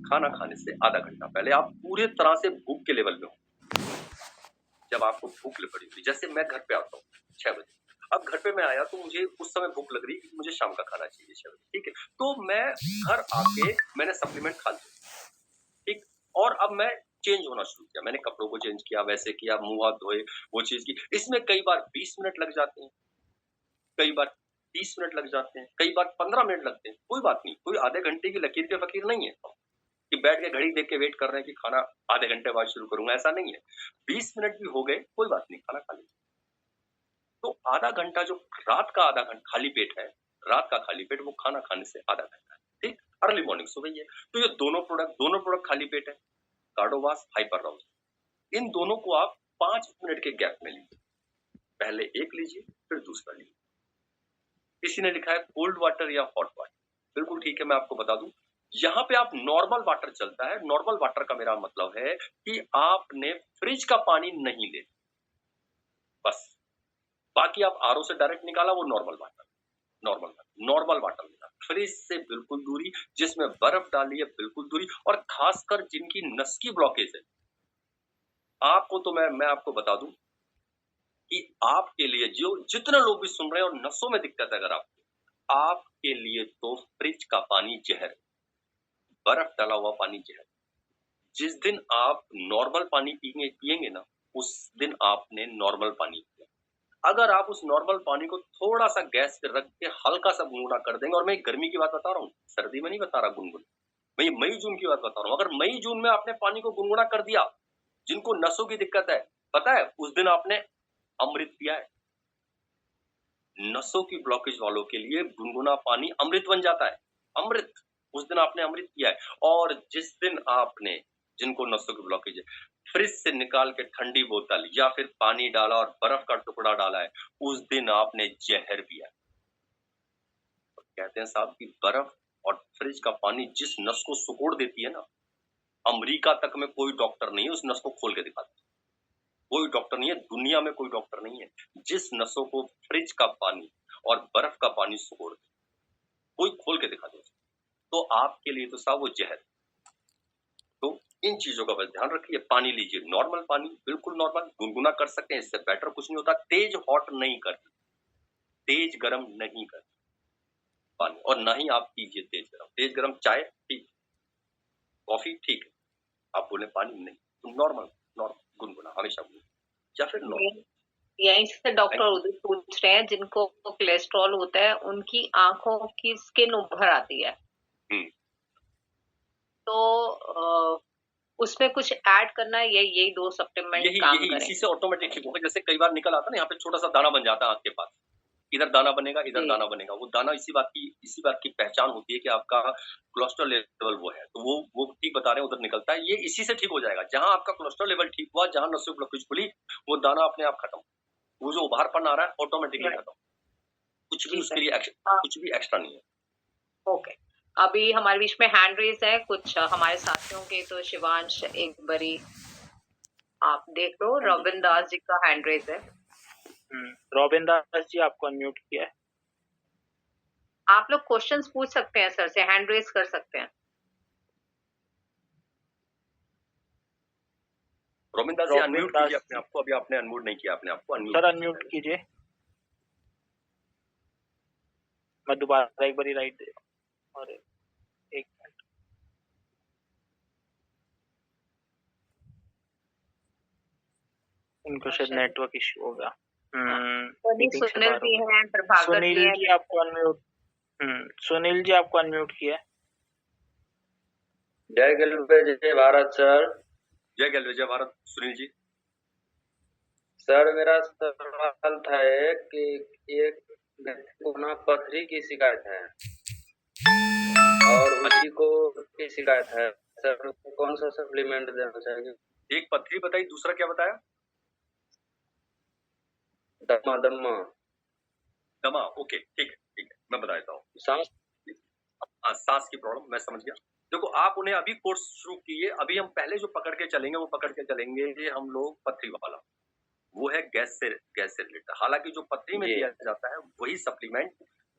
खाना खाने से आधा घंटा पहले आप पूरे तरह से भूख के लेवल में हो। जब आपको भूख लग पड़ी, जैसे मैं घर पे आता हूँ 6 बजे, अब घर पे मैं आया तो मुझे उस समय भूख लग रही कि मुझे शाम का खाना चाहिए 6 बजे, ठीक है। तो मैं घर आके मैंने सप्लीमेंट खा लिया, ठीक। और अब मैं चेंज होना शुरू किया, मैंने कपड़ों को चेंज किया, वैसे किया, मुंह हाथ धोए, वो चीज की। इसमें कई बार 20 मिनट लग जाते हैं, कई बार 30 मिनट लग जाते हैं, कई बार 15 मिनट लगते हैं। कोई बात नहीं, कोई आधे घंटे की लकीर के फकीर नहीं है कि बैठ के घड़ी देख के वेट कर रहे हैं कि खाना आधे घंटे बाद शुरू करूंगा, ऐसा नहीं है। 20 मिनट भी हो गए कोई बात नहीं, खाना खा लीजिए। तो आधा घंटा जो रात का आधा घंटा खाली पेट है, रात का खाली पेट वो खाना खाने से आधा घंटा है, ठीक। अर्ली मॉर्निंग सुबह ही है। तो ये दोनों प्रोडक्ट खाली पेट है, कार्डोवास, हाइपर राउज। इन दोनों को आप 5 मिनट के गैप में लीजिए, पहले एक लीजिए फिर दूसरा लीजिए। किसी ने लिखा है कोल्ड वाटर या हॉट वाटर, बिल्कुल ठीक है, मैं आपको बता दूं यहाँ पे आप नॉर्मल वाटर चलता है। नॉर्मल वाटर का मेरा मतलब है कि आपने फ्रिज का पानी नहीं ले, बस। बाकी आप आरओ से डायरेक्ट निकाला वो नॉर्मल वाटर लेना। फ्रिज से बिल्कुल दूरी, जिसमें बर्फ डाली है बिल्कुल दूरी, और खासकर जिनकी नस की ब्लॉकेज है, आपको तो मैं आपको बता दूं कि आपके लिए जो जितने लोग भी सुन रहे हैं और नसों में दिक्कत है अगर आपके लिए तो फ्रिज का पानी जहर, बर्फ डाला हुआ पानी जहर। जिस दिन आप नॉर्मल पानी पिएंगे ना, उस दिन आपने नॉर्मल पानी पिया। अगर आप उस नॉर्मल पानी को थोड़ा सा गैस पे रख के हल्का सा गुनगुना कर देंगे, और मैं गर्मी की बात बता रहा हूँ, सर्दी में नहीं बता रहा गुनगुन, मैं मई जून की बात बता रहा हूँ। अगर मई जून में आपने पानी को गुनगुना कर दिया, जिनको नसों की दिक्कत है, पता है उस दिन आपने अमृत पिया है। नसों की ब्लॉकेज वालों के लिए गुनगुना पानी अमृत बन जाता है, अमृत। उस दिन आपने अमृत पिया है। और जिस दिन आपने, जिनको नसों की ब्लॉकेज है, फ्रिज से निकाल के ठंडी बोतल या फिर पानी डाला और बर्फ का टुकड़ा डाला है, उस दिन आपने जहर पिया। तो कहते हैं साहब कि बर्फ और फ्रिज का पानी जिस नस को सुकोड़ देती है ना, अमेरिका तक में कोई डॉक्टर नहीं है उस नस को खोल के दिखाता, कोई डॉक्टर नहीं है दुनिया में, कोई डॉक्टर नहीं है जिस नसों को फ्रिज का पानी और बर्फ का पानी सुकोड़ दे, कोई खोल के दिखा दे। तो आपके लिए तो साहब वो जहर। तो इन चीजों का बस ध्यान रखिए। पानी लीजिए, नॉर्मल पानी, बिल्कुल नॉर्मल, गुनगुना कर सकते हैं, इससे बेटर कुछ नहीं होता। तेज हॉट नहीं करती, तेज गर्म नहीं करती पानी, और ना ही आप पीजिए तेज गर्म चाय ठीक, कॉफी ठीक है, आप बोले पानी नहीं, तो नॉर्मल गुनगुना हमेशा गुनगुना, या फिर नॉर्मल। यहीं से डॉक्टर उदय पूछ रहे हैं, जिनको कोलेस्ट्रॉल होता है उनकी आंखों की स्किन उभर आती है, तो उसमें कुछ ऐड करना है, यही 2 सप्लीमेंट काम करें। इसी से ऑटोमेटिक ठीक होगा। जैसे कई बार निकल आता है ना यहाँ पे छोटा सा दाना बन जाता है आंख के पास, इधर दाना बनेगा, इधर दाना बनेगा। वो दाना इसी बात की पहचान होती है कि आपका कोलेस्ट्रॉल लेवल वो है, तो वो ठीक बता रहे हैं, उधर निकलता है। ये इसी से ठीक हो जाएगा। जहां आपका कोलेस्ट्रॉल लेवल ठीक हुआ, जहां नसों की ब्लॉकेज खुली, वो दाना अपने आप खत्म, वो जो उभारपन आ रहा है ऑटोमेटिकली खत्म, कुछ भी उसके लिए कुछ भी एक्स्ट्रा नहीं है। ओके, अभी हमारे बीच में हैंड रेज है कुछ हमारे साथियों के, तो शिवांश एक बारी आप देख लो। रॉबिन दास जी का हैंड रेज है। रॉबिन दास जी आपको अनम्यूट किया है। आप लोग क्वेश्चंस पूछ सकते हैं सर से, हैंड रेज कर सकते हैं। रॉबिन दास जी अनम्यूट कीजिए अपने आप को, अभी आपने अनम्यूट नहीं किया अपने आप को, सर अनम्यूट कीजिए। मैं दोबारा एक बार राइट दे रहा हूँ। और एक मिनट, इनको शायद अच्छा। नेटवर्क इश्यू होगा। सुनील मीटिंग से सुनील बाहर जी हो गए। हैं, प्रभाकर जी सुनील हैं। जी आपको अनम्यूट, सुनील जी आपको अनम्यूट किया है। जय गलबे जय भारत सर। जय गैल जय भारत। सुनील जी, सर मेरा सवाल था कि एक व्यक्ति को ना पथरी की शिकायत है और उसी को की शिकायत है सर, उसको कौन सा सप्लीमेंट देना चाहिए? एक पथरी बताई, दूसरा क्या बताया? दमा दमा दमा। ओके, ठीक है, मैं बता देता हूँ। सांस। सांस की प्रॉब्लम, मैं समझ गया। देखो, आप उन्हें अभी कोर्स शुरू कीजिए। अभी हम पहले जो पकड़ के चलेंगे वो पकड़ के चलेंगे, ये हम लोग पथरी वाला, वो है गैस से रिलेटेड। हालांकि जो पथरी में जी। दिया जाता है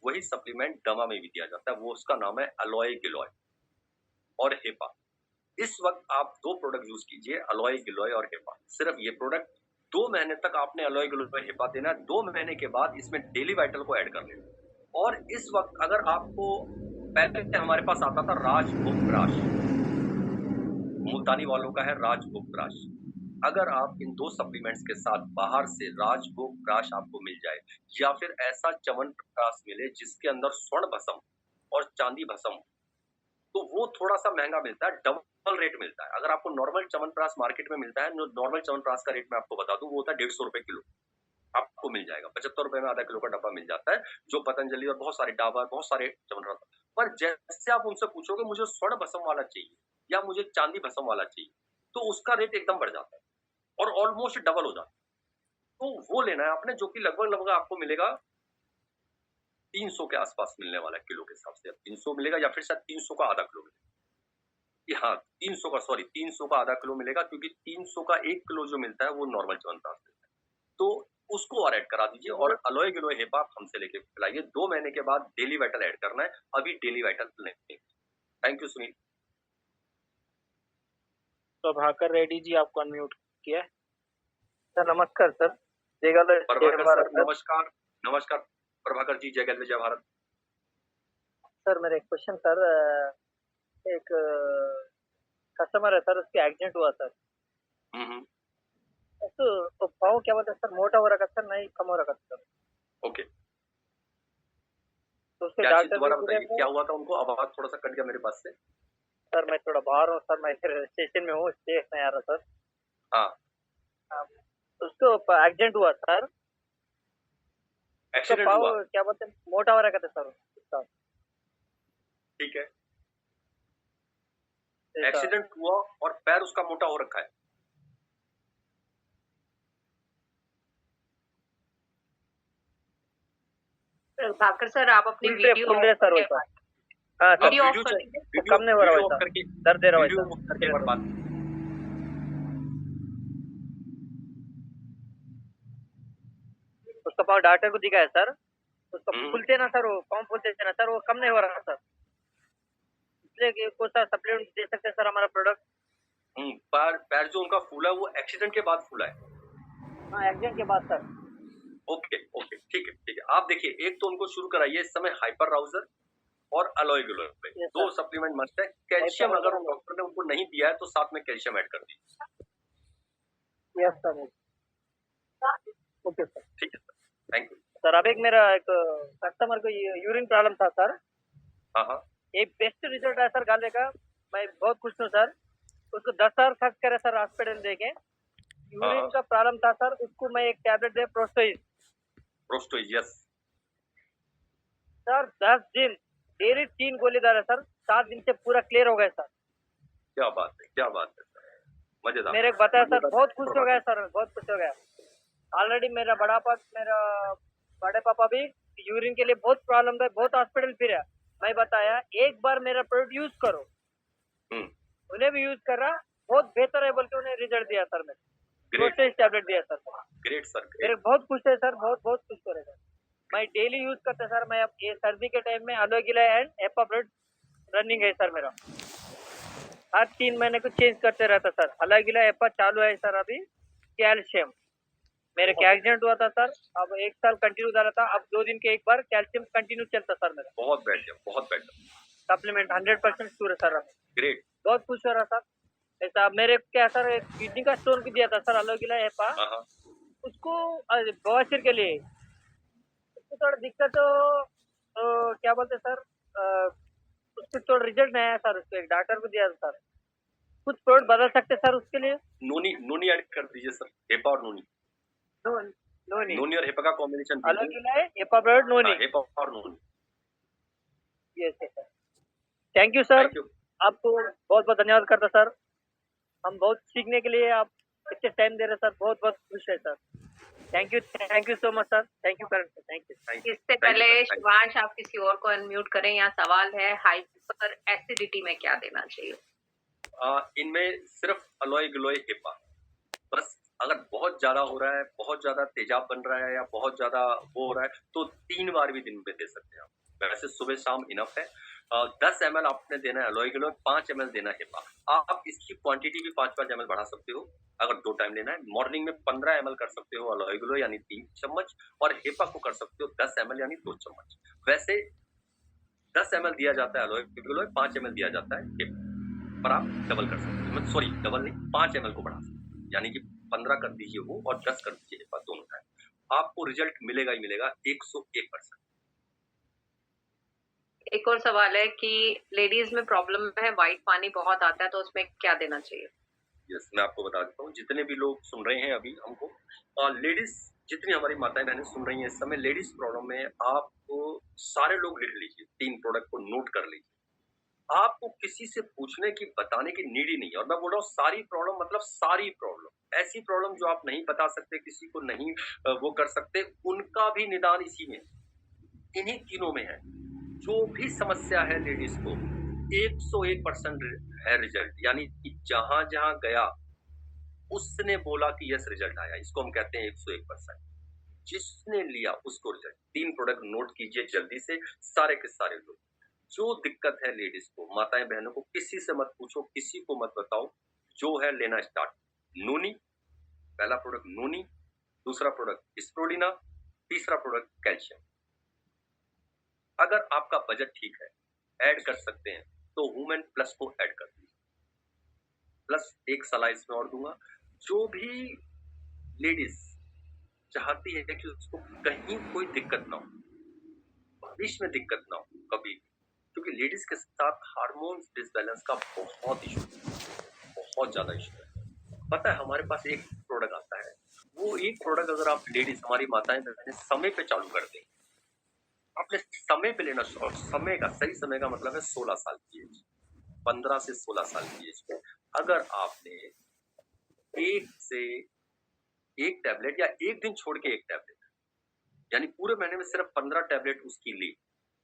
वही सप्लीमेंट दमा में भी दिया जाता है। वो उसका नाम है अलोए गिलोय और हेपा। इस वक्त आप 2 प्रोडक्ट यूज कीजिए, अलोए गिलोय और हेपा। सिर्फ ये प्रोडक्ट 2 महीने तक आपने अलोए गिलोय हेपा देना है। 2 महीने के बाद इसमें डेली वाइटल को ऐड कर लेना। और इस वक्त अगर आपको, पहले हमारे पास आता था राजभोग ब्राश, मुल्तानी वालों का है राजभोग ब्राश। अगर आप इन 2 सप्लीमेंट्स के साथ बाहर से राजभोग ब्राश आपको मिल जाए, या फिर ऐसा च्यवनप्राश मिले जिसके अंदर स्वर्ण भस्म और चांदी भस्म, तो वो थोड़ा सा महंगा मिलता है, डबल रेट मिलता है। अगर आपको नॉर्मल च्यवनप्राश मार्केट में मिलता है, नॉर्मल च्यवनप्राश का रेट मैं आपको बता दूं, वो होता है 150 रुपए किलो। आपको मिल जाएगा 75 रुपए में आधा किलो का डब्बा मिल जाता है, जो पतंजलि और बहुत सारे डाबर, बहुत सारे च्यवनप्राश। पर जैसे आप उनसे पूछोगे मुझे स्वर्ण भस्म वाला चाहिए या मुझे चांदी भस्म वाला चाहिए, तो उसका रेट एकदम बढ़ जाता है और ऑलमोस्ट डबल हो जाता है। तो वो लेना है आपने, जो कि लगभग आपको मिलेगा 300 के आसपास मिलने वाला है किलो के हिसाब से। 300 मिलेगा या फिर शायद 300 का आधा किलो मिलेगा। हाँ, 300 का आधा किलो मिलेगा, क्योंकि 300 का 1 किलो जो मिलता है वो नॉर्मल च्यवनप्राश मिलता है। तो उसको और ऐड करा दीजिए और अलोए गिलोय हेपा हमसे लेके पिलाइए। 2 महीने के बाद डेली वाइटल ऐड करना है। अभी डेली वाइटल नहीं। Thank you Sunil. प्रभाकर रेड्डी जी आपको अनम्यूट किया है। सर नमस्कार सर। जय गलबे जय प्रभाकर भारत सर, नमस्कार। नमस्कार प्रभाकर जी, जय गलबे जय भारत। सर मेरा एक क्वेश्चन सर, एक कस्टमर है सर, उसकी एक्सीडेंट हुआ सर। तो पाँव क्या बोलते हैं सर, मोटा हो रखा सर, नहीं कम हो रखा सर। ओके, तो उसके क्या चीज डॉक्टर दोबारा भी बताइए, बोले क्या हुआ था उनको? आवाज थोड़ा सा कट गया मेरे पास से। सर, मैं थोड़ा बाहर हूँ सर, मैं स्टेशन में हूँ, स्टेज नहीं आ रहा सर। हाँ, उसको एक्सीडेंट हुआ सर, उसका एक्सीडेंट हुआ, पाँव क्या बोलते हैं मोटा हो रखा था सर उसका। ठीक है। ऐसा। एक्सीडेंट हुआ और पैर उसका मोटा हो रखा है। भाकर सर, आप अपनी फुल वीडियो है सर ऑफ वैसा। हाँ सर, वीडियो ऑफ वीडियो कर चेक, दीजिए। वीडियो कम नहीं हो रहा वीडियो ऑफ वैसा, करके, दर्द दे रहा वीडियो वैसा। ऑफ करके एक बार बात। उसका पाँव डॉक्टर को दिखाया सर, उसका हम्म। फूलते ना सर, वो पाँव फूलते थे ना सर, वो कम नहीं हो रहा सर। इसलिए कि कोई सा सप्लीमेंट दे सकते हैं सर हमारा प्रोडक्ट? पैर जो उनका फूला है वो एक्सीडेंट के बाद फूला है। हाँ, एक्सीडेंट के बाद सर। ओके, ठीक है। आप देखिए, एक तो उनको शुरू कराइए इस समय हाइपर राउजर और अलोए गिलोय पे। Yes, 2 sir. सप्लीमेंट मस्ट है। कैल्शियम अगर उन डॉक्टर ने उनको नहीं दिया है तो साथ में कैल्शियम ऐड कर दीजिए। Yes sir. Okay sir. ठीक है सर, थैंक यू सर, अब एक मेरा एक कस्टमर को यूरिन प्रॉब्लम था सर। हाँ, ये बेस्ट रिजल्ट है सर गाले का, मैं बहुत खुश हूँ सर। उसको 10,000 खर्च करे सर हॉस्पिटल देके। यूरिन का प्रॉब्लम था सर, उसको मैं एक टैबलेट दे प्रोस्टोइज, यस सर। 10 दिन डेली 3 गोली डाले सर, 7 दिन से पूरा क्लियर हो गया सर। क्या बात है सर, मजेदार। मेरे को बताया सर, बहुत खुश हो गया सर, बहुत खुश हो गया। ऑलरेडी मेरा बड़ा बड़े पापा भी यूरिन के लिए बहुत प्रॉब्लम था, बहुत हॉस्पिटल फिरा। मैं बताया एक बार मेरा प्रोडक्ट यूज करो, उन्हें भी यूज कर रहा, बहुत बेहतर है बोल के उन्हें रिजल्ट दिया सर। मैंने प्रोस्टेज टैबलेट दिया सर। ग्रेट सर, मेरे बहुत खुश है सर, बहुत खुश हो रहे सर। मैं डेली यूज करता सर। मैं अब ये सर्दी के टाइम में अलोए गिलोय एंड एपा प्रोडक्ट रनिंग है सर मेरा। हर 3 महीने को चेंज करते रहता सर। अलोए गिलोय एपा चालू है सर अभी। कैल्शियम मेरे क्या एक्सीडेंट हुआ था सर, अब 1 साल कंटिन्यू जा रहा था, अब 2 दिन के एक बार कैल्शियम कंटिन्यू चलता सर मेरा। बहुत बेटर, बहुत बेटर, सप्लीमेंट 100% श्योर है सर। अब ग्रेट। बहुत खुश हो रहा सर। ऐसा मेरे क्या सर, एक किडनी का स्टोन भी दिया था सर, अलोगिला हेपा, हाँ, उसको बवासीर के लिए उसको थोड़ा दिक्कत क्या बोलते हैं सर, उसको थोड़ा रिजल्ट नहीं आया सर, उसको एक डॉक्टर को दिया था सर। कुछ प्रोडक्ट बदल सकते सर उसके लिए? नोनी ऐड कर दीजिए सर, हेपा और नोनी। नोनी नोनी और हेपा का कॉम्बिनेशन अलोगिला है, हेपा प्रोडक्ट नोनी। हेपा और noni. Yes sir, thank you sir. Thank you. आपको बहुत बहुत धन्यवाद करता सर, हम बहुत सीखने के लिए आप इतने टाइम दे रहे सर, बहुत बहुत खुश है sir. Thank you so much sir, thank you Karan sir, thank you. इससे पहले शिवांश आप किसी और को अनम्यूट करें। यहाँ सवाल है, हाइपर एसिडिटी में क्या देना चाहिए? इनमें सिर्फ अलोई गिलोय हेपा, बस अगर बहुत ज्यादा हो रहा है, बहुत ज्यादा तेजाब बन रहा है या बहुत ज्यादा वो हो रहा है तो 3 बार भी दिन में दे सकते हैं आप। वैसे सुबह शाम इनफ है। 10 ml आपने देना है अलोई गिलोय, 5 ml देना है हेपा। आप इसकी क्वांटिटी भी 5-5 ml बढ़ा सकते हो अगर 2 टाइम लेना है। मॉर्निंग में 15 ml कर सकते हो अलोई गिलोय यानी 3 चम्मच, और हेपा को कर सकते हो 10 ml यानी 2 चम्मच। वैसे 10 ml दिया जाता है अलोई गिलोय, 5 ml दिया जाता है हेपा, पर आप डबल कर सकते हो। सॉरी, डबल नहीं, 5 ml को बढ़ा सकते हो, यानी कि 15 कर दीजिए वो और 10 कर दीजिए हेपा, दोनों टाइम। आपको रिजल्ट मिलेगा ही मिलेगा 101%। एक और सवाल है कि लेडीज में प्रॉब्लम है, व्हाइट पानी बहुत आता है, तो उसमें क्या देना चाहिए? यस, मैं आपको बता देता हूँ, जितने भी लोग सुन रहे हैं अभी हमको, लेडीज जितनी हमारी माताएं बहनें सुन रही हैं इस समय लेडीज प्रॉब्लम में, आपको सारे लोग लिख लीजिए, 3 प्रोडक्ट को नोट कर लीजिए। आपको किसी से पूछने की, बताने की नीड ही नहीं है। और मैं बोल रहा हूँ सारी प्रॉब्लम, मतलब सारी प्रॉब्लम, ऐसी प्रॉब्लम जो आप नहीं बता सकते, किसी को नहीं वो कर सकते, उनका भी निदान इसी में, इन्हीं तीनों में है। जो भी समस्या है लेडीज को, 101% है रिजल्ट, यानी कि जहां जहां गया उसने बोला कि यस रिजल्ट आया, इसको हम कहते हैं 101%। जिसने लिया उसको रिजल्ट। 3 प्रोडक्ट नोट कीजिए जल्दी से, सारे के सारे लोग। जो दिक्कत है लेडीज को, माताएं बहनों को, किसी से मत पूछो, किसी को मत बताओ, जो है लेना स्टार्ट। नोनी, पहला प्रोडक्ट नोनी, दूसरा प्रोडक्ट स्प्रोलिना, तीसरा प्रोडक्ट कैल्शियम। अगर आपका बजट ठीक है, ऐड कर सकते हैं तो वुमेन प्लस को ऐड कर दीजिए। प्लस एक सलाह इसमें और दूंगा, जो भी लेडीज चाहती है कि उसको कहीं कोई दिक्कत ना हो, भविष्य में दिक्कत ना हो कभी भी, क्योंकि लेडीज के साथ हार्मोन डिसबैलेंस का बहुत इशू है, बहुत ज्यादा इशू है। पता है हमारे पास एक प्रोडक्ट आता है, वो एक प्रोडक्ट अगर आप लेडीज, हमारी माताएं बहनें समय पे चालू कर दें, आपने समय पे लेना, और समय का, सही समय का मतलब है 16 साल की एज, 15 से 16 साल की एज में अगर आपने एक टैबलेट या एक दिन छोड़ के एक टैबलेट, यानी पूरे महीने में सिर्फ 15 टैबलेट उसकी ली,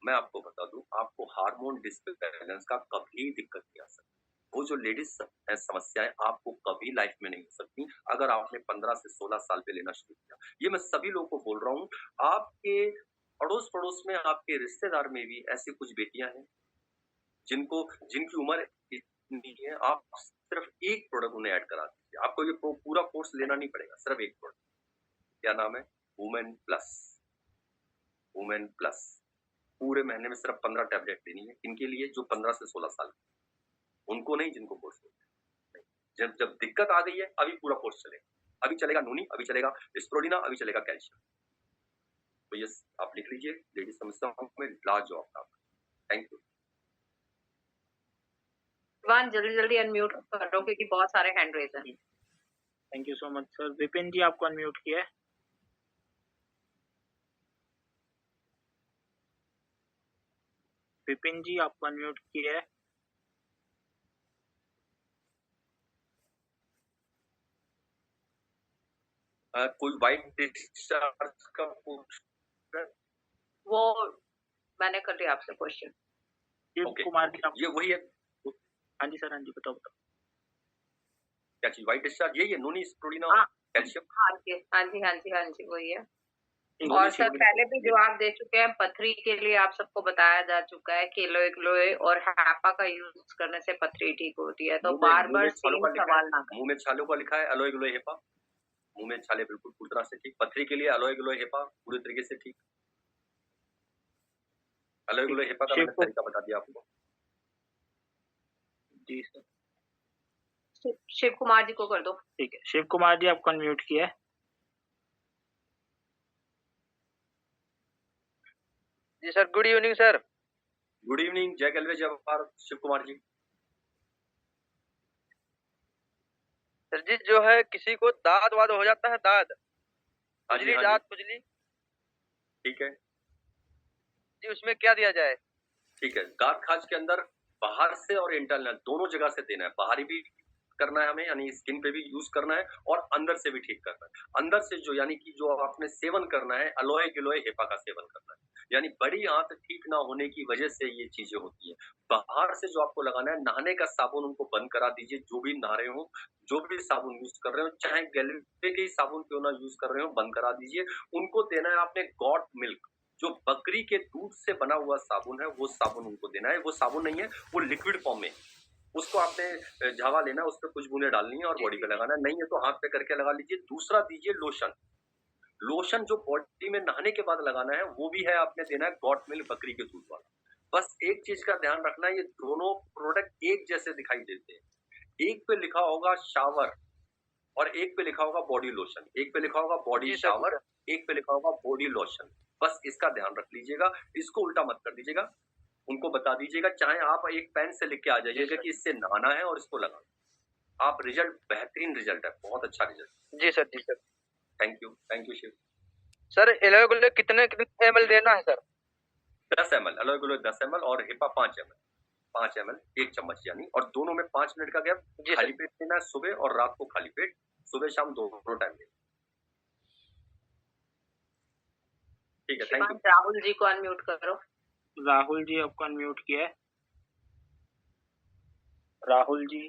मैं आपको बता दूं, आपको हार्मोन डिसबैलेंस का कभी दिक्कत नहीं आ सकती। वो जो लेडीज समस्याएं आपको कभी लाइफ में नहीं हो सकती अगर आपने 15 से 16 साल पे लेना शुरू किया। ये मैं सभी लोगों को बोल रहा हूँ। आपके अड़ोस पड़ोस में, आपके रिश्तेदार में भी ऐसी कुछ बेटियां हैं जिनकी उम्र इतनी है, आप सिर्फ एक प्रोडक्ट उन्हें ऐड करा दीजिए। आपको ये पूरा कोर्स लेना नहीं पड़ेगा, सिर्फ एक प्रोडक्ट। क्या नाम है? Women plus. वुमेन प्लस पूरे महीने में सिर्फ 15 टैबलेट लेनी है। इनके लिए जो 15 से 16 साल, उनको नहीं जिनको कोर्स नहीं। जब दिक्कत आ गई है, अभी पूरा कोर्स चलेगा। अभी चलेगा नूनी, अभी चलेगा स्प्रोलिना, अभी चलेगा कैल्शियम। तो ये आप लिख लीजिए, लेडीज समस्याओं में लाजवाब काम। Thank you. शिवान जल्दी जल्दी अनम्यूट करो क्योंकि बहुत सारे हैंड रेज हैं। Thank you so much sir. Vipin ji आपको अनम्यूट किया है। विपिन जी आपको अनम्यूट किया है। कोई वाइट डिस्चार्ज का पूछ, वो मैंने कर दिया आपसे क्वेश्चन। शिव कुमार जी ये वही है। हाँ जी सर, हाँ जी बताओ। क्या चीज? वाइट डिस्चार्ज यही है, नोनी स्प्रोलिना कैल्शियम। हाँ जी वही है। और सर पहले भी जवाब दे चुके हैं, पथरी के लिए आप सबको बताया जा चुका है कि एलोए और हैपा का यूज करने से पथरी ठीक होती है, तो बार बार सेम सवाल ना करें। मुंह में छालों का लिखा है एलोए हेपा। मुंह में छाले बिल्कुल पूरी तरह से ठीक। पथरी के लिए अलोए गिलोय हेपा पूरी तरीके से ठीक। अलोए गिलोय हेपा का मैंने तरीका बता दिया आपको। जी सर, शिव कुमार जी को कर दो। ठीक है। शिव कुमार जी आपको अनम्यूट किया है। जी sir, good evening sir. Good evening, जय गलवे जय भारत, शिव कुमार जी। सर जी, जो है किसी को दाद वाद हो जाता है, दाद हाँ जी, खुजली, हाँ जी, दाद खुजली ठीक है, जी, उसमें क्या दिया जाए? ठीक है। दांत खाज के अंदर बाहर से और इंटरनल दोनों जगह से देना है। बाहरी भी करना है हमें, यानी स्किन पे भी यूज करना है, और अंदर से भी ठीक करना है। अंदर से जो यानी कि जो आपने सेवन करना है, अलोए गिलोय हेपा का सेवन करना है। यानी बड़ी आंत ठीक ना होने की वजह से ये चीजें होती है। बाहर से जो आपको लगाना है, नहाने का साबुन उनको बंद करा दीजिए। जो भी नहा रहे हो, जो भी साबुन यूज कर रहे हो, चाहे गैलवे के ही साबुन क्यों ना यूज कर रहे हो, बंद करा दीजिए। उनको देना है आपने गॉट मिल्क, जो बकरी के दूध से बना हुआ साबुन है, वो साबुन उनको देना है। वो साबुन नहीं है, वो लिक्विड फॉर्म में। उसको आपने झावा लेना है, उस पर कुछ बूंदे डालनी है और बॉडी पे लगाना है। नहीं है तो हाथ पे करके लगा लीजिए। दूसरा दीजिए लोशन। लोशन जो बॉडी में नहाने के बाद लगाना है, वो भी है आपने देना है गॉट मिल्क बकरी के दूध वाला। बस एक चीज का ध्यान रखना है, ये दोनों प्रोडक्ट एक जैसे दिखाई देते हैं। एक पे लिखा होगा शावर और एक पे लिखा होगा बॉडी लोशन। एक पे लिखा होगा बॉडी जी सर, शावर, एक पे लिखा होगा बॉडी लोशन। बस इसका ध्यान रख लीजिएगा, इसको उल्टा मत कर दीजिएगा। उनको बता दीजिएगा, चाहे आप एक पेन से लिख के आ जाइएगा कि इससे नहाना है और इसको लगाना। आप रिजल्ट, बेहतरीन रिजल्ट है, बहुत अच्छा रिजल्ट। जी सर, जी sir. Thank you Shiv. Sir aloe giloy कितने कितने ml देना है sir? 10 ml aloe giloy 10 ml और हिपा 5 ml। 5 ml 1 चम्मच यानी, और दोनों में 5 मिनट का गैप। जी खाली सर। पेट लेना है सुबह और रात को खाली पेट, सुबह शाम दोनों टाइम लेना। ठीक है, थैंक यू। राहुल जी को अनम्यूट करो। राहुल जी आपको अनम्यूट किया है। राहुल जी।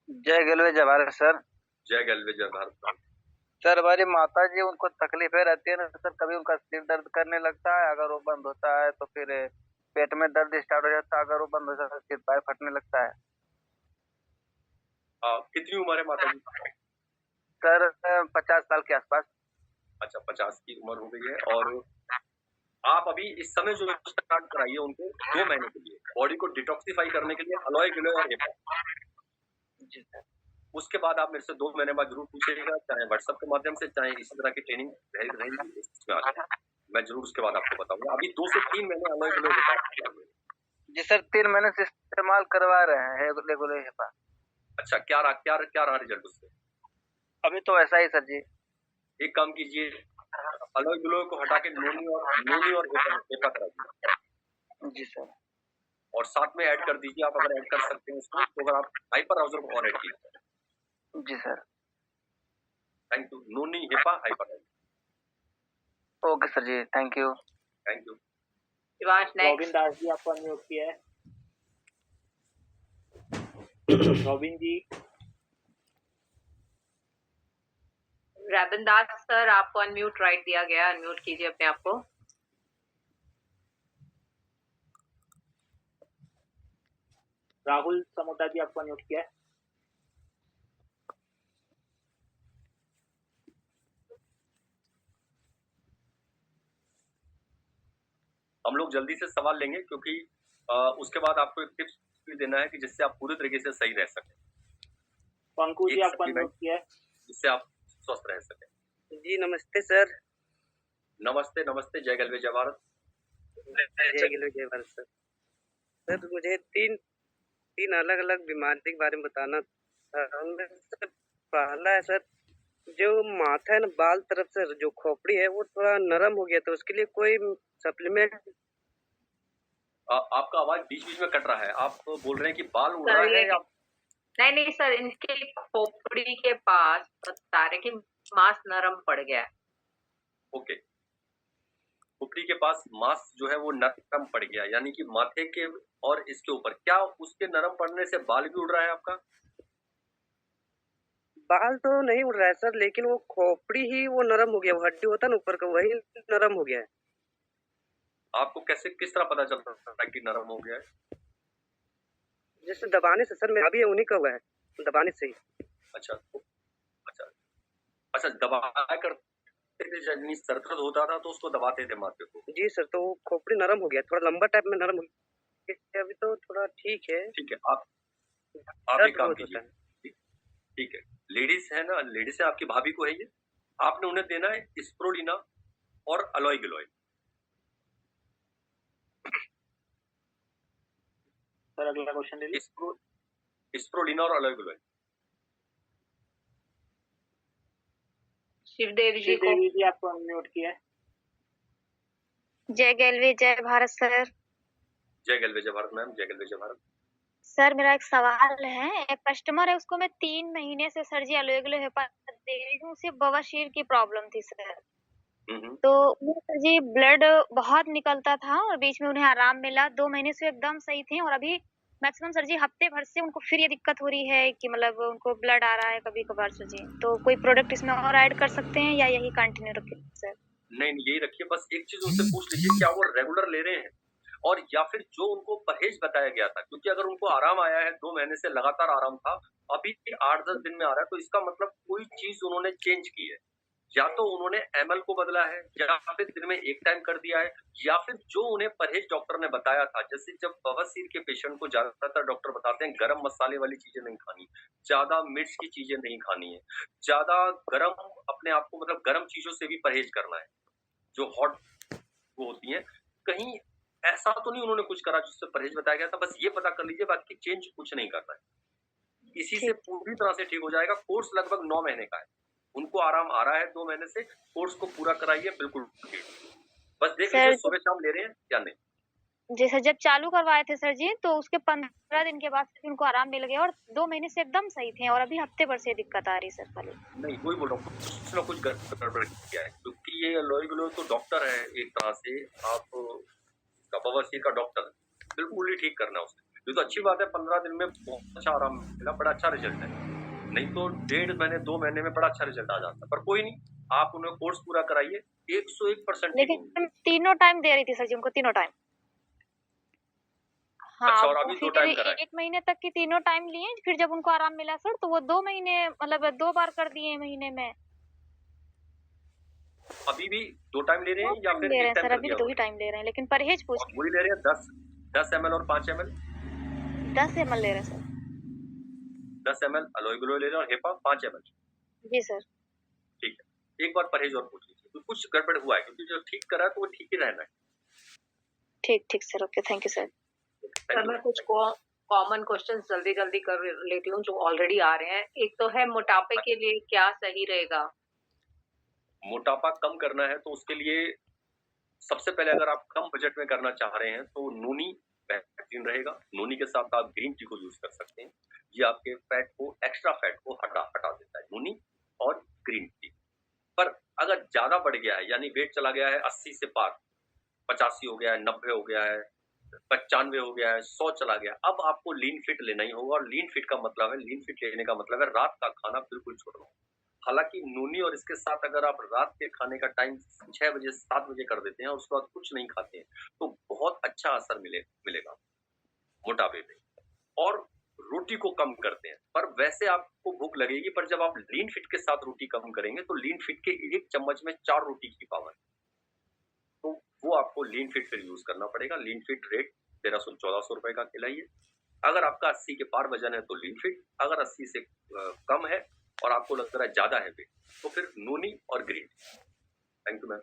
जय गलवे जय भारत सर। जय गलवे जय भारत। सर हमारी माता जी, उनको तकलीफें रहती है ना सर, कभी उनका सिर दर्द करने लगता है, अगर वो बंद होता है तो फिर पेट में दर्द स्टार्ट हो जाता है, अगर वो बंद हो जाता है फिर पैर फटने लगता है। कितनी उम्र है माता जी? सर 50 साल के आसपास। अच्छा, 50 की उम्र हो गई है। और आप अभी इस समय जो स्टार्ट कराइए उनको 2 महीने के लिए बॉडी को डिटॉक्सिफाई करने के लिए अलोए गिलोय और हेपा। जी सर। उसके बाद आप मेरे से 2 महीने बाद जरूर पूछिएगा, चाहे व्हाट्सएप के माध्यम से, चाहे इसी तरह की ट्रेनिंग रहेगी इसमें आ जाए। मैं जरूर उसके बाद आपको बताऊंगा। अभी 2 से 3 महीने अलोए गिलोय हेपा। जी सर, 3 महीने से इस्तेमाल करवा रहे हैं रेगुलर हेपा। अच्छा, क्या रहा रिजल्ट उससे? अभी तो ऐसा ही सर जी। एक काम कीजिए, अलोए गिलोय को हटा के नोनी और हेपा करा दीजिए। जी सर। और साथ में ऐड कर दीजिए, आप अगर ऐड कर सकते हैं उसको, तो अगर आप हाइपर ऑब्जर्व और ऐड कीजिए। जी sir. Thank you. Noni Hepa hyper. Okay sir जी, thank you. Thank you. Shivansh Robin next. Das ji आपको अनम्यूट किया है। Robin ji. Robin Das sir, आपको अनम्यूट राइट दिया गया, अनम्यूट कीजिए अपने आप को। राहुल समोटा जी आपको अनम्यूट किया है। हम लोग जल्दी से सवाल लेंगे, क्योंकि उसके बाद आपको एक टिप्स भी देना है कि जिससे आप पूरी तरीके से सही रह सकें। पंकु जी एक आपको अनम्यूट supplement किया है। जिससे आप स्वस्थ रह सकें। जी नमस्ते सर। नमस्ते नमस्ते, जय गलवे जय भारत। जय गलवे जय भारत सर। सर मुझे तीन अलग अलग बीमारी के बारे में बताना था। उनमें सर पहला है सर, जो माथा है ना, बाल तरफ से जो खोपड़ी है वो थोड़ा नरम हो गया, तो उसके लिए कोई सप्लीमेंट? आपका आवाज बीच बीच में कट रहा है। आप बोल रहे हैं कि बाल उड़ रहा है या? नहीं सर, इनके खोपड़ी के पास बता रहे कि मांस नरम पड़ गया है। ओके, खोपड़ी के पास मांस जो है वो नरम पड़ गया, यानी कि माथे के और इसके ऊपर। क्या उसके नरम पड़ने से बाल भी उड़ रहा है आपका? बाल तो नहीं उड़ रहा है सर, लेकिन वो खोपड़ी ही वो नरम हो गया, वो हड्डी होता है ना ऊपर का, वही नरम हो गया है। आपको किस तरह पता चल रहा है कि नरम हो गया है? जैसे दबाने से सर, मैं अभी उन्हीं का हुआ है, दबाने से ही। अच्छा अच्छा, दबाया करते थे, यानी सर दर्द होता था तो उसको दबाते थे माथे को? जी सर, तो वो खोपड़ी नरम हो गया, थोड़ा लंबा टाइप में नरम हो गया, अभी तो थोड़ा ठीक है। ठीक है, आप दर्द एक काम बहुत कीजिए, होता है। ठीक है, लेडीज है ना, लेडीज है आपकी भाभी को है ये, आपने उन्हें देना है स्प्रोलिना और अलोई गिलोय। सर अगला क्वेश्चन ले लीजिए। स्प्रोलिना और अलोई गिलोय। शिवदेवी जी को श्रीदेवी जी आपको अनम्यूट किया है। जय गैलवे जय भारत सर। जय गैलवे जय भारत मैम, जय गैलवे जय भारत। सर मेरा एक सवाल है, एक कस्टमर है, उसको मैं 3 महीने से सर जी अलोएगुलो हेपाटाइटिस दे रही हूँ, उसे बवासीर की प्रॉब्लम थी सर। तो वो सर जी ब्लड बहुत निकलता था और बीच में उन्हें आराम मिला, 2 महीने से एकदम सही थे और अभी मैक्सिमम सर जी हफ्ते भर से उनको फिर ये दिक्कत हो रही है कि मतलब उनको ब्लड आ रहा है कभी कभार सर जी। तो कोई प्रोडक्ट इसमें और ऐड कर सकते हैं या यही कंटिन्यू रखें सर? नहीं, यही रखिए, बस एक चीज उनसे पूछ लीजिए क्या वो रेगुलर ले रहे हैं, और या फिर जो उनको परहेज बताया गया था, क्योंकि अगर उनको आराम आया है, 2 महीने से लगातार आराम था, अभी 8-10 दिन में आ रहा है, तो इसका मतलब कोई चीज उन्होंने चेंज की है, या तो उन्होंने एमएल को बदला है, या फिर दिन में 1 टाइम कर दिया है, या फिर जो उन्हें परहेज डॉक्टर ने बताया था। जैसे जब बवासीर के पेशेंट को ज्यादातर डॉक्टर बताते हैं गरम मसाले वाली चीजें नहीं खानी, ज्यादा मिर्च की चीजें नहीं खानी है, ज्यादा गरम अपने आप को मतलब गरम चीजों से भी परहेज करना है, जो हॉट वो होती हैं। कहीं ऐसा तो नहीं उन्होंने कुछ करा जिससे परहेज बताया गया था, बस ये पता कर लीजिए, बाकी चेंज कुछ नहीं करना है। इसी से पूरी तरह से ठीक हो जाएगा। कोर्स लगभग 9 महीने का है, उनको आराम आ रहा है 2 महीने से, कोर्स को पूरा कराइए, बिल्कुल ठीक। बस देख लीजिए सुबह शाम ले रहे हैं या नहीं। जी सर, जब चालू करवाए थे सर जी तो उसके 15 दिन के बाद से उनको आराम मिल गया और 2 महीने से एकदम सही थे और अभी हफ्ते भर से दिक्कत आ रही है सर खाली। नहीं, वही बोल रहा हूँ, कुछ ना कुछ गड़बड़ किया है, क्योंकि ये अलोई गिलोय तो डॉक्टर है एक तरह से, आप बवासीर का डॉक्टर है, बिल्कुल ही ठीक करना है उसने। ये तो अच्छी बात है, 15 दिन में बहुत अच्छा आराम मिला, बड़ा अच्छा रिजल्ट है, नहीं तो 1.5 महीने 2 महीने में बड़ा अच्छा रिजल्ट आ जाता है। पर कोई नहीं, आप उन्हें कोर्स पूरा कराइए, 101% लेकिन तीनों टाइम दे रही थी सर जी उनको, तीनों टाइम। हाँ, अच्छा, और अभी 2 टाइम कराए? 1 महीने तक की तीनों टाइम लिए, फिर जब उनको आराम मिला सर तो वो 2 महीने मतलब 2 बार कर दिए महीने में। अभी भी 2 टाइम ले रहे हैं या फिर ले रहे 1 हैं टाइम सर, कर अभी दिया? 2 ही टाइम ले रहे हैं, लेकिन परहेज पूछ वही ले रहे हैं 10 ml और 5 ml? 10 ml ले रहे हैं सर। 10 ml अलोई गिलोय ले रहे हैं और हेपा 5 ml। जी सर। ठीक है, एक बार परहेज और पूछ लीजिए, तो कुछ गड़बड़ हुआ है, क्योंकि जो ठीक करा है तो वो ठीक ही रहना है। ठीक sir, okay, thank you sir. Sir मैं कुछ कॉमन क्वेश्चंस जल्दी जल्दी कर लेती हूँ जो ऑलरेडी आ रहे हैं। एक तो है मोटापे के लिए क्या सही रहेगा? मोटापा कम करना है तो उसके लिए सबसे पहले अगर आप कम बजट में करना चाह रहे हैं तो नूनी बेहतरीन रहेगा। नूनी के साथ आप ग्रीन टी को यूज कर सकते हैं, ये आपके फैट को, एक्स्ट्रा फैट को हटा देता है, नूनी और ग्रीन टी। पर अगर ज्यादा बढ़ गया है, यानी वेट चला गया है 80 से पार, 85 हो गया है, 90 हो गया है, 95 हो गया है, 100 चला गया, अब आपको लीन फिट लेना ही होगा। और लीन फिट का मतलब है, लीन फिट लेने का मतलब है रात का खाना बिल्कुल छोड़ना। हालांकि नूनी और इसके साथ अगर आप रात के खाने का टाइम 6 बजे 7 बजे कर देते हैं और उसके बाद कुछ नहीं खाते हैं, तो बहुत अच्छा असर मिलेगा मोटापे पे। और रोटी को कम करते हैं, पर वैसे आपको भूख लगेगी, पर जब आप लीन फिट के साथ रोटी कम करेंगे तो लीन फिट के 1 चम्मच में 4 रोटी की पावर, तो वो आपको लीन फिट फिर यूज करना पड़ेगा। लीन फिट रेट 1300-1400 रुपए का खिलाइए। अगर आपका 80 के पार वजन है तो लीन फिट, अगर 80 से कम है और आपको लग रहा है ज्यादा है वेट, तो फिर नूनी और green. Thank you ma'am.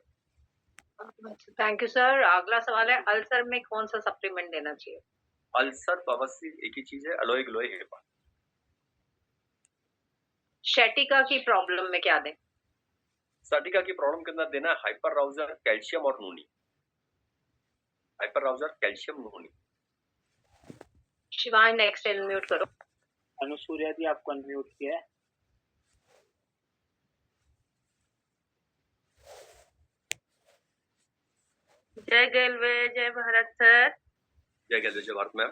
Thank you sir. अगला सवाल है, अल्सर में कौन सा सप्लीमेंट देना चाहिए? अल्सर बवासीर एक ही चीज है, अलोई गिलोय हेपा। शैटिका की प्रॉब्लम में क्या दें? साटिका की प्रॉब्लम के अंदर देना है हाइपर राउजर, कैल्शियम और noni. Hyper rouser, calcium, noni. Shivan next unmute करो। अनुसूर्या जी आपको अनम्यूट किया है। जय गैलवे जय भारत सर। जय गैलवे जय भारत मैम।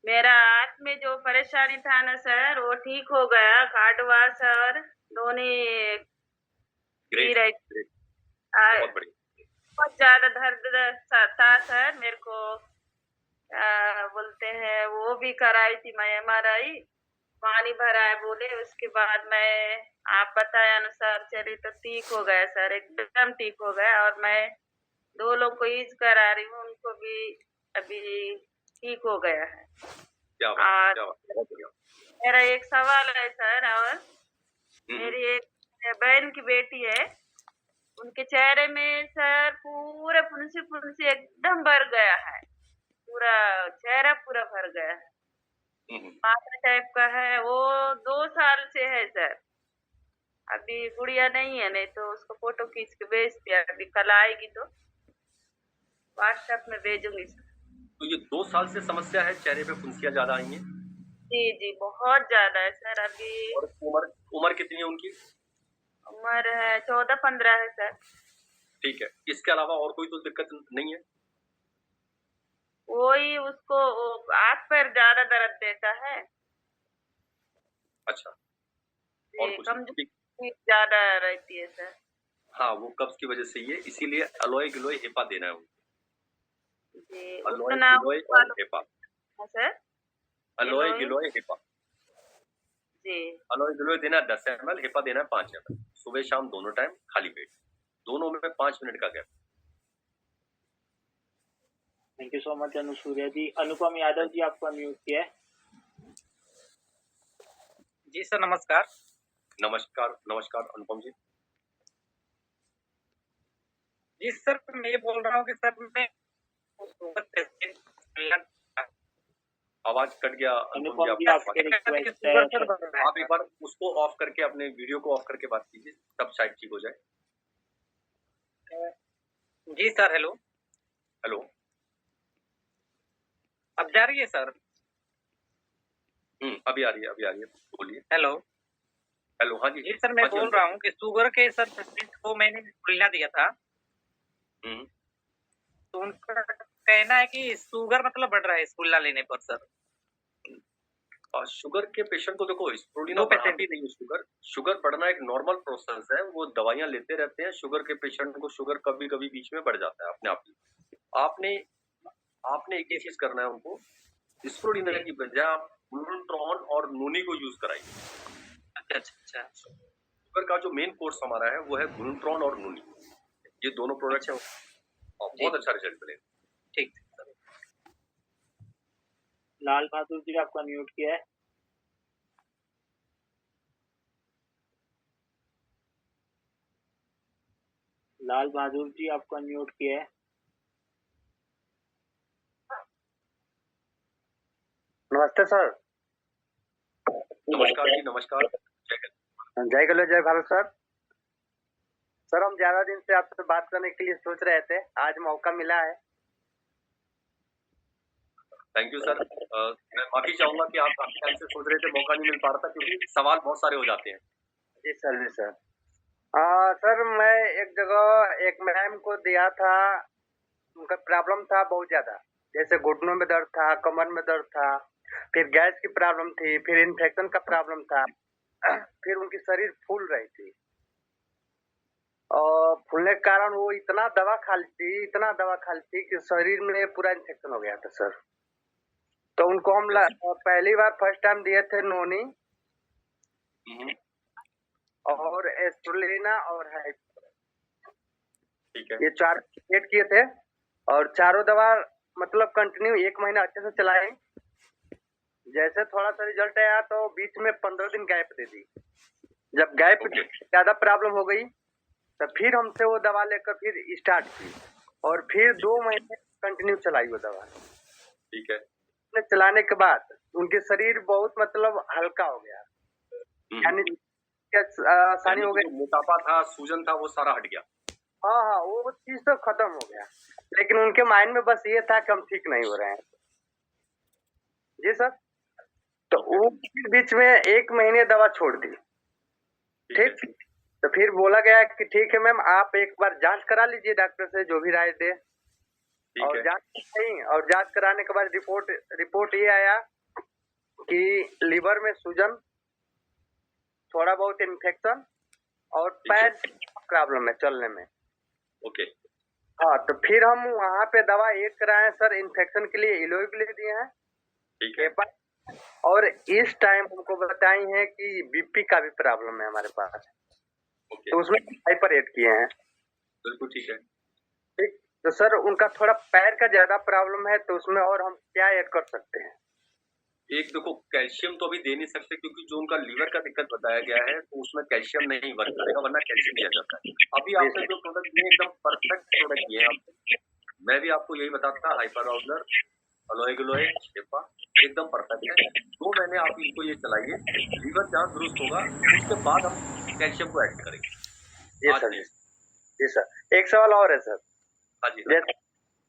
मेरा हाथ में जो परेशानी था ना सर, वो ठीक हो गया। कार्ड हुआ सर, दोनों ग्रेट, ग्रेट। बहुत बढ़िया। बहुत ज्यादा दर्द था सर मेरे को, बोलते हैं वो भी कराई थी मैं MRI, पानी भरा है बोले। उसके बाद मैं आप बताए अनुसार चली तो ठीक हो गया सर, एकदम ठीक हो गया। और मैं 2 लोग को यूज करा रही हूँ, उनको भी अभी ठीक हो गया है। क्या बात है, और क्या बात है, बहुत बढ़िया। मेरा एक सवाल है सर, और मेरी एक बहन की बेटी है, उनके चेहरे में सर पूरा फुंसी फुंसी एकदम भर गया है, पूरा चेहरा पूरा भर गया है, माथा टाइप का है। वो 2 साल से है सर। अभी गुड़िया नहीं है, नहीं तो उसको फोटो खींच के भेज दिया। अभी कल आएगी तो व्हाट्सएप में भेजूंगी सर। तो ये 2 साल से समस्या है, चेहरे पे फुंसियाँ ज्यादा आई हैं? जी जी, बहुत ज्यादा है सर। अभी और उम्र कितनी है उनकी? उम्र है 14-15 है सर। ठीक है, इसके अलावा और कोई तो दिक्कत नहीं है? वही उसको हाथ पैर ज्यादा दर्द देता है। अच्छा, और कुछ नहीं? कमजोरी ठीक। ज्यादा रहती है सर। हाँ, वो कब्ज की वजह से ही है, इसीलिए अलोए गिलोय हेपा देना है उनको। जी, अलोए उतना गिलोय और हेपा। सर। अलोए गिलोय हेपा। जी, अलोए गिलोय देना है 10 ml, हेपा देना है 5 ml, सुबह शाम दोनों टाइम खाली पेट, दोनों में 5 मिनट का gap. Thank you so much Anusurya ji. Anupam Yadav ji आपको अनम्यूट किया है। जी सर, नमस्कार। नमस्कार, नमस्कार अनुपम जी। जी सर, मैं ये बोल रहा हूँ कि सर मैं आवाज कट गया अनुपम जी, आपके रिक्वेस्ट है आप एक बार उसको ऑफ करके, अपने वीडियो को ऑफ करके बात कीजिए, तब शायद ठीक हो जाए। जी सर, हेलो। हेलो, अब जा रही है सर? अभी आ रही है, अभी आ रही है, बोलिए। हेलो हेलो, हाँ जी। जी सर, मैं बोल रहा हूँ कि शुगर के सर पेशेंट को मैंने इंसुलिन दिया था, तो उनका कहना है कि शुगर मतलब बढ़ रहा है इंसुलिन लेने पर सर। शुगर के पेशेंट को देखो, स्प्रुलिना बढ़ाती नहीं है। शुगर बढ़ना एक नॉर्मल प्रोसेस है, वो दवाइयां लेते रहते हैं। शुगर के पेशेंट को शुगर कभी कभी बीच में बढ़ जाता है अपने आप ही। आपने एक ही चीज करना है, उनको स्प्रुलिना की बजाय आप ग्लूट्रॉन और नूनी को यूज कराइए। अच्छा। शुगर का जो मेन कोर्स हमारा है वो है ग्लूट्रॉन और नूनी, ये दोनों प्रोडक्ट है, बहुत अच्छा रिजल्ट मिलेगा। ठीक। लाल बहादुर जी आपको अनम्यूट किया है। लाल बहादुर जी आपको अनम्यूट किया है। नमस्ते सर। नमस्कार जी, नमस्कार। जय गलो जय भारत सर। सर, हम ज्यादा दिन से आपसे बात करने के लिए सोच रहे थे, आज मौका मिला है। Thank you sir. मैं माफी चाहूंगा कि आप काफी टाइम से सोच रहे थे, मौका नहीं मिल पा रहा था क्योंकि सवाल बहुत सारे हो जाते हैं। जी सर, जी सर। सर, मैं एक जगह एक मैम को दिया था, उनका प्रॉब्लम था बहुत ज्यादा, जैसे घुटनों में दर्द था, कमर में दर्द था, फिर गैस की प्रॉब्लम थी, फिर इन्फेक्शन का प्रॉब्लम था, फिर उनकी शरीर फूल रही थी और फूलने के कारण वो इतना दवा खा ली थी कि शरीर में पूरा इन्फेक्शन हो गया था सर। तो उनको हम पहली बार फर्स्ट टाइम दिए थे नोनी और एस्ट्रोलिना और ठीक है, ये 4 एड किए थे और चारों दवा मतलब कंटिन्यू 1 महीना अच्छे से चलाए। जैसे थोड़ा सा रिजल्ट आया तो बीच में 15 दिन गैप दे दी। जब गैप ज्यादा प्रॉब्लम हो गई तो फिर हमसे वो दवा लेकर फिर स्टार्ट की और फिर 2 महीने कंटिन्यू चलाई वो दवा। ठीक है। चलाने के बाद उनके शरीर बहुत मतलब हल्का हो गया, यानी आसानी हो गई। मोटापा था, सूजन था, वो सारा हट गया। हाँ, वो चीज तो खत्म हो गया, लेकिन उनके माइंड में बस ये था कि हम ठीक नहीं हो रहे हैं। जी सर। तो वो बीच में 1 महीने दवा छोड़ दी। ठीक, तो फिर बोला गया कि ठीक है मैम, आप एक बार जांच करा लीजिए डॉक्टर से, जो भी राय दे। और जांच कराई और जांच कराने के बाद रिपोर्ट ये आया कि लीवर में सूजन, थोड़ा बहुत इन्फेक्शन और पैर प्रॉब्लम है चलने में। ओके। हाँ, तो फिर हम वहाँ पे दवा एक कराए सर, इन्फेक्शन के लिए इलोई के लिए दिए हैं। ठीक है। और इस टाइम हमको बताई है कि बीपी का भी प्रॉब्लम है हमारे पास, ओके, तो उसमें हाइपर ऐड किए हैं। बिल्कुल ठीक है। ठीक, तो सर उनका थोड़ा पैर का ज्यादा प्रॉब्लम है, तो उसमें और हम क्या ऐड कर सकते हैं? एक देखो, कैल्शियम तो अभी दे नहीं सकते क्योंकि जो उनका लीवर का दिक्कत बताया गया है तो उसमें कैल्शियम नहीं वर्क करेगा, वरना कैल्शियम दिया जाता है। अभी आपने जो प्रोडक्ट दिए एकदम परफेक्ट प्रोडक्ट दिए हैं आपको। मैं भी आपको यही बताता, हाइपर राउजर, अलोए ग्लोए, शेफा एकदम परफेक्ट है। 2 महीने आप इनको ये चलाइए, लीवर जहाँ दुरुस्त होगा उसके बाद हम कैल्शियम को ऐड करेंगे। जी सर, जी सर। एक सवाल और है सर। हाँ जी, जैसे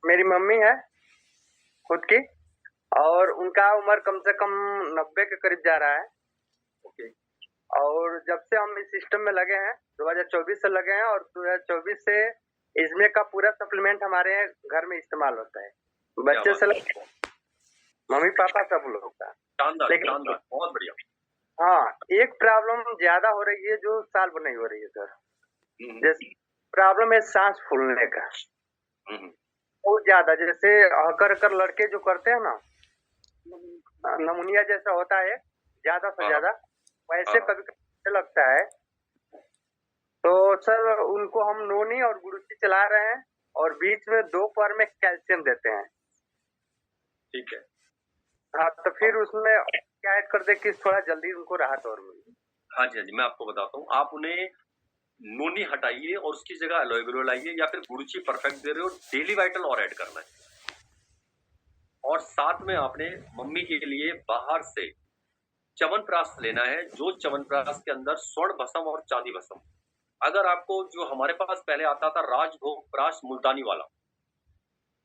मेरी मम्मी है खुद की, और उनका उम्र कम से कम 90 के करीब जा रहा है। ओके, और जब से हम इस सिस्टम में लगे हैं 2024 से लगे हैं, और 2024 से इसमें का पूरा सप्लीमेंट हमारे घर में इस्तेमाल होता है, बच्चे से लेकर मम्मी पापा सब लोग का। शानदार लेकिन शानदार, बहुत बढ़िया। हाँ, एक प्रॉब्लम ज्यादा हो रही है जो साल भर नहीं हो रही है सर। जैसे प्रॉब्लम है सांस फूलने का, बहुत ज्यादा। जैसे अकर लड़के जो करते हैं ना, नमूनिया जैसा होता है ज्यादा से ज्यादा, वैसे कभी कभी लगता है। तो सर उनको हम नोनी और गुरुची चला रहे हैं, और बीच में 2 बार में कैल्शियम देते हैं। ठीक है, हाँ, तो फिर उसमें क्या ऐड कर दे कि थोड़ा जल्दी उनको राहत और मिले? हाँ जी, हाँ जी, मैं आपको बताता हूँ। आप उन्हें नोनी हटाइए और उसकी जगह एलोए ग्लो लाइए, या फिर गुरुची परफेक्ट दे रहे हो, डेली वाइटल और ऐड करना है। और साथ में आपने मम्मी के लिए बाहर से च्यवनप्राश लेना है, जो च्यवनप्राश के अंदर स्वर्ण भस्म और चांदी भस्म। अगर आपको जो हमारे पास पहले आता था राजभोग प्राश मुल्तानी वाला,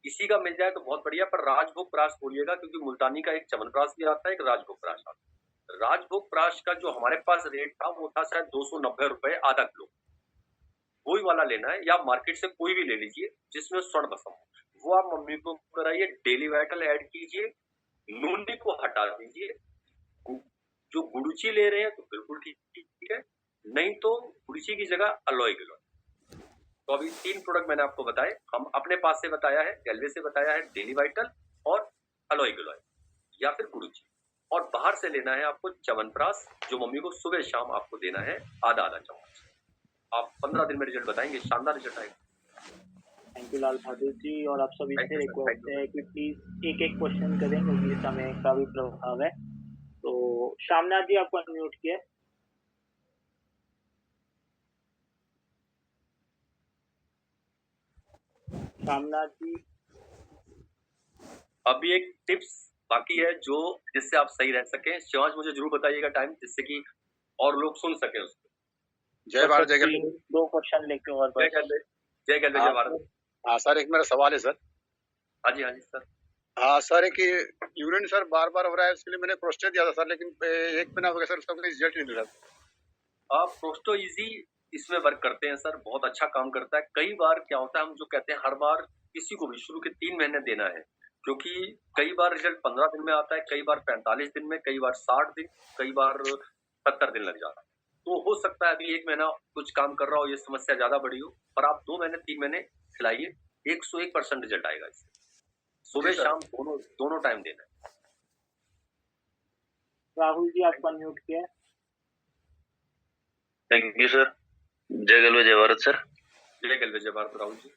इसी का मिल जाए तो बहुत बढ़िया, पर राजभोग प्राश बोलिएगा क्योंकि मुल्तानी का एक च्यवनप्राश भी आता है, एक राजभोग प्राश आता है। राजभोग प्राश का जो हमारे पास रेट था वो था शायद 290 रुपए आधा किलो, वही वाला लेना है, या मार्केट से कोई भी ले लीजिए जिसमें स्वर्ण भस्म हो, वो आप मम्मी को कराइए। डेली वाइटल ऐड कीजिए, नूनी को हटा दीजिए। जो गुड़ची ले रहे हैं तो बिल्कुल ठीक है, नहीं तो गुड़ची की जगह अलोए ग्लो। तो अभी 3 प्रोडक्ट मैंने आपको बताए, हम अपने पास से बताया है, गैलवे से बताया है, डेली वाइटल और अलोए ग्लो, या फिर गुड़ची। और बाहर से लेना है आपको च्यवनप्राश, जो मम्मी को सुबह शाम आपको देना है आधा चम्मच। आप 15 दिन में रिजल्ट बताएंगे, शानदार रिजल्ट आएगा। Thank you Lal Bahadur ji. और आप सभी से रिक्वेस्ट है कि प्लीज एक क्वेश्चन करें क्योंकि समय का भी प्रभाव है। तो शामनाथ जी आपको अनम्यूट किया है। शामनाथ जी, अभी एक टिप्स बाकी है जो जिससे आप सही रह सके। शिवांश मुझे जरूर बताइएगा टाइम, जिससे कि और लोग सुन सके उसको। जय भारत, जय गल। 2 क्वेश्चन लेके और जय गल, जय गल, जय भारत। हाँ सर, एक मेरा सवाल है सर। हाँ जी सर। हाँ सर, एक यूरिन सर बार बार हो रहा है, इसके लिए मैंने प्रोस्टेट दिया था सर, लेकिन 1 महीना हो गया सर, उसका कोई रिजल्ट नहीं मिला। आप प्रोस्टो इजी इसमें वर्क करते हैं सर, बहुत अच्छा काम करता है। कई बार क्या होता है, हम जो कहते हैं हर बार किसी को भी शुरू के 3 महीने देना है, क्योंकि कई बार रिजल्ट 15 दिन में आता है, कई बार 45 दिन में, कई बार 60 दिन, कई बार 70 दिन लग जाता है। तो हो सकता है अभी 1 महीना कुछ काम कर रहा हो, ये समस्या ज्यादा बड़ी हो, पर आप 2 महीने 3 महीने खिलाइए, 101% रिजल्ट आएगा इससे। सुबह शाम दोनों टाइम देना है। राहुल जी आपको अनम्यूट किया है। Thank you sir. जय गलवे जय भारत सर। जय गलवे जय भारत राहुल जी।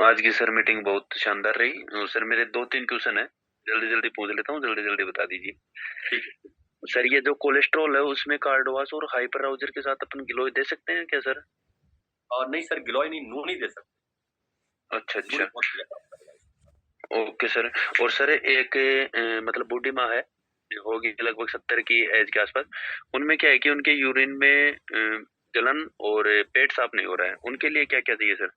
आज की सर मीटिंग बहुत शानदार रही। सर मेरे 2-3 क्वेश्चन है, जल्दी पूछ लेता हूँ, जल्दी बता दीजिए। सर ये जो कोलेस्ट्रॉल है उसमें कार्डवास और हाइपर राउजर के साथ अपन गिलोय दे सकते हैं क्या सर? नहीं सर, गिलोय नहीं, नूनी दे सकते। अच्छा ओके सर। और सर एक मतलब बूढ़ी माँ है, होगी लगभग 70 की एज के आसपास, उनमें क्या है कि उनके यूरिन में जलन और पेट साफ नहीं हो रहा है, उनके लिए क्या क्या चाहिए सर?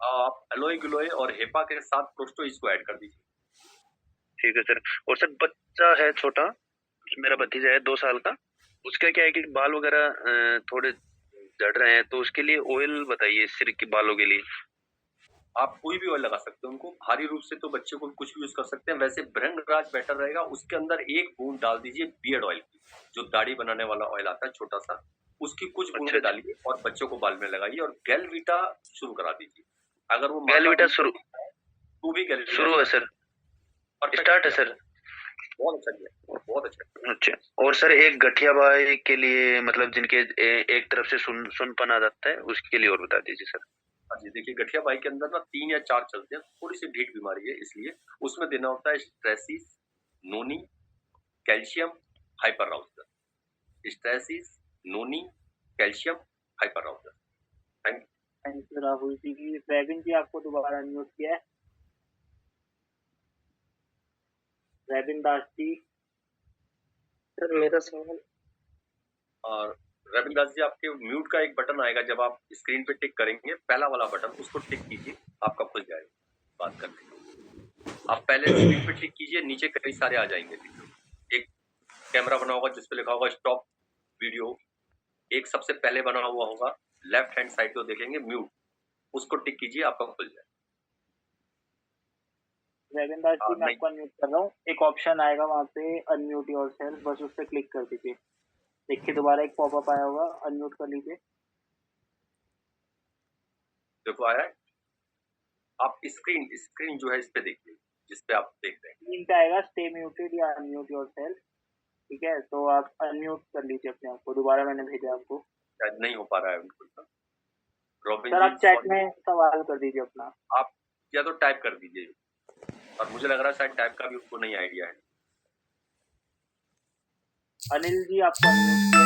आप एलोए ग्लोए और हेपा के साथ प्रोस्टो इसको ऐड कर दीजिए। ठीक है सर। और सर बच्चा है छोटा, मेरा भतीजा है 2 साल का, उसका क्या है कि बाल वगैरह थोड़े झड़ रहे हैं, तो उसके लिए ऑयल बताइए सिर के बालों के लिए। आप कोई भी ऑयल लगा सकते हैं उनको, भारी रूप से तो बच्चे को कुछ भी यूज कर सकते हैं, वैसे भृंगराज बेटर रहेगा। उसके अंदर 1 बूंद डाल दीजिए बियर्ड ऑयल की, जो दाढ़ी बनाने वाला ऑयल आता है छोटा सा, उसकी कुछ बूंदें डालिए और बच्चों को बाल में लगाइए, और गैलवीटा शुरू करा दीजिए। अगर वो गैलवीटा शुरू तो भी शुरू है सर, स्टार्ट है सर। बहुत अच्छा किया, बहुत अच्छा। अच्छा, और सर एक गठिया बाई के लिए मतलब जिनके एक तरफ से सुनपन आ जाता है उसके लिए और बता दीजिए सर। हाँ जी, देखिए गठिया बाई के अंदर ना 3 या 4 चलते हैं, थोड़ी सी ढीठ बीमारी है, इसलिए उसमें देना होता है स्ट्रेसिस, नोनी, कैल्शियम, हाइपरराउजर। स्ट्रेसिस, noni, calcium, hyper rouser. Thank you Rahul ji. Robin ji आपको दोबारा अनम्यूट किया है। रैबिन दास जी। सर मेरा सवाल, और रविंद्र दास जी, आपके म्यूट का एक बटन आएगा, जब आप स्क्रीन पे टिक करेंगे, पहला वाला बटन, उसको टिक कीजिए, आपका खुल जाएगा बात करने का। आप पहले स्क्रीन पे टिक कीजिए, नीचे कई सारे आ जाएंगे वीडियो। एक कैमरा बना होगा जिसपे लिखा होगा स्टॉप वीडियो, एक सबसे पहले बना हुआ होगा लेफ्ट हैंड साइड को देखेंगे म्यूट, उसको टिक कीजिए, आपका खुल जाए। रैबिन दास जी, मैं आपको अनम्यूट कर रहा हूँ। एक ऑप्शन आएगा वहाँ पे अनम्यूट योरसेल्फ, बस उस पर क्लिक कर दीजिए। देखिए दोबारा एक पॉपअप आया होगा, अनम्यूट कर लीजिए। देखो आया है, आप स्क्रीन जो है इस पे देखिए, जिस पे आप देख रहे हैं स्क्रीन पे आएगा स्टे म्यूटेड या अनम्यूट योरसेल्फ, ठीक है? तो आप अनम्यूट कर लीजिए अपने आप को, दोबारा मैंने भेजा आपको। शायद नहीं हो पा रहा है बिल्कुल। रॉबिन सर जी, आप चैट में सवाल कर दीजिए अपना। आप या तो टाइप कर दीजिए, और मुझे लग रहा है शायद टाइप का भी उसको नहीं आइडिया है। अनिल जी आपको अनम्यूट किया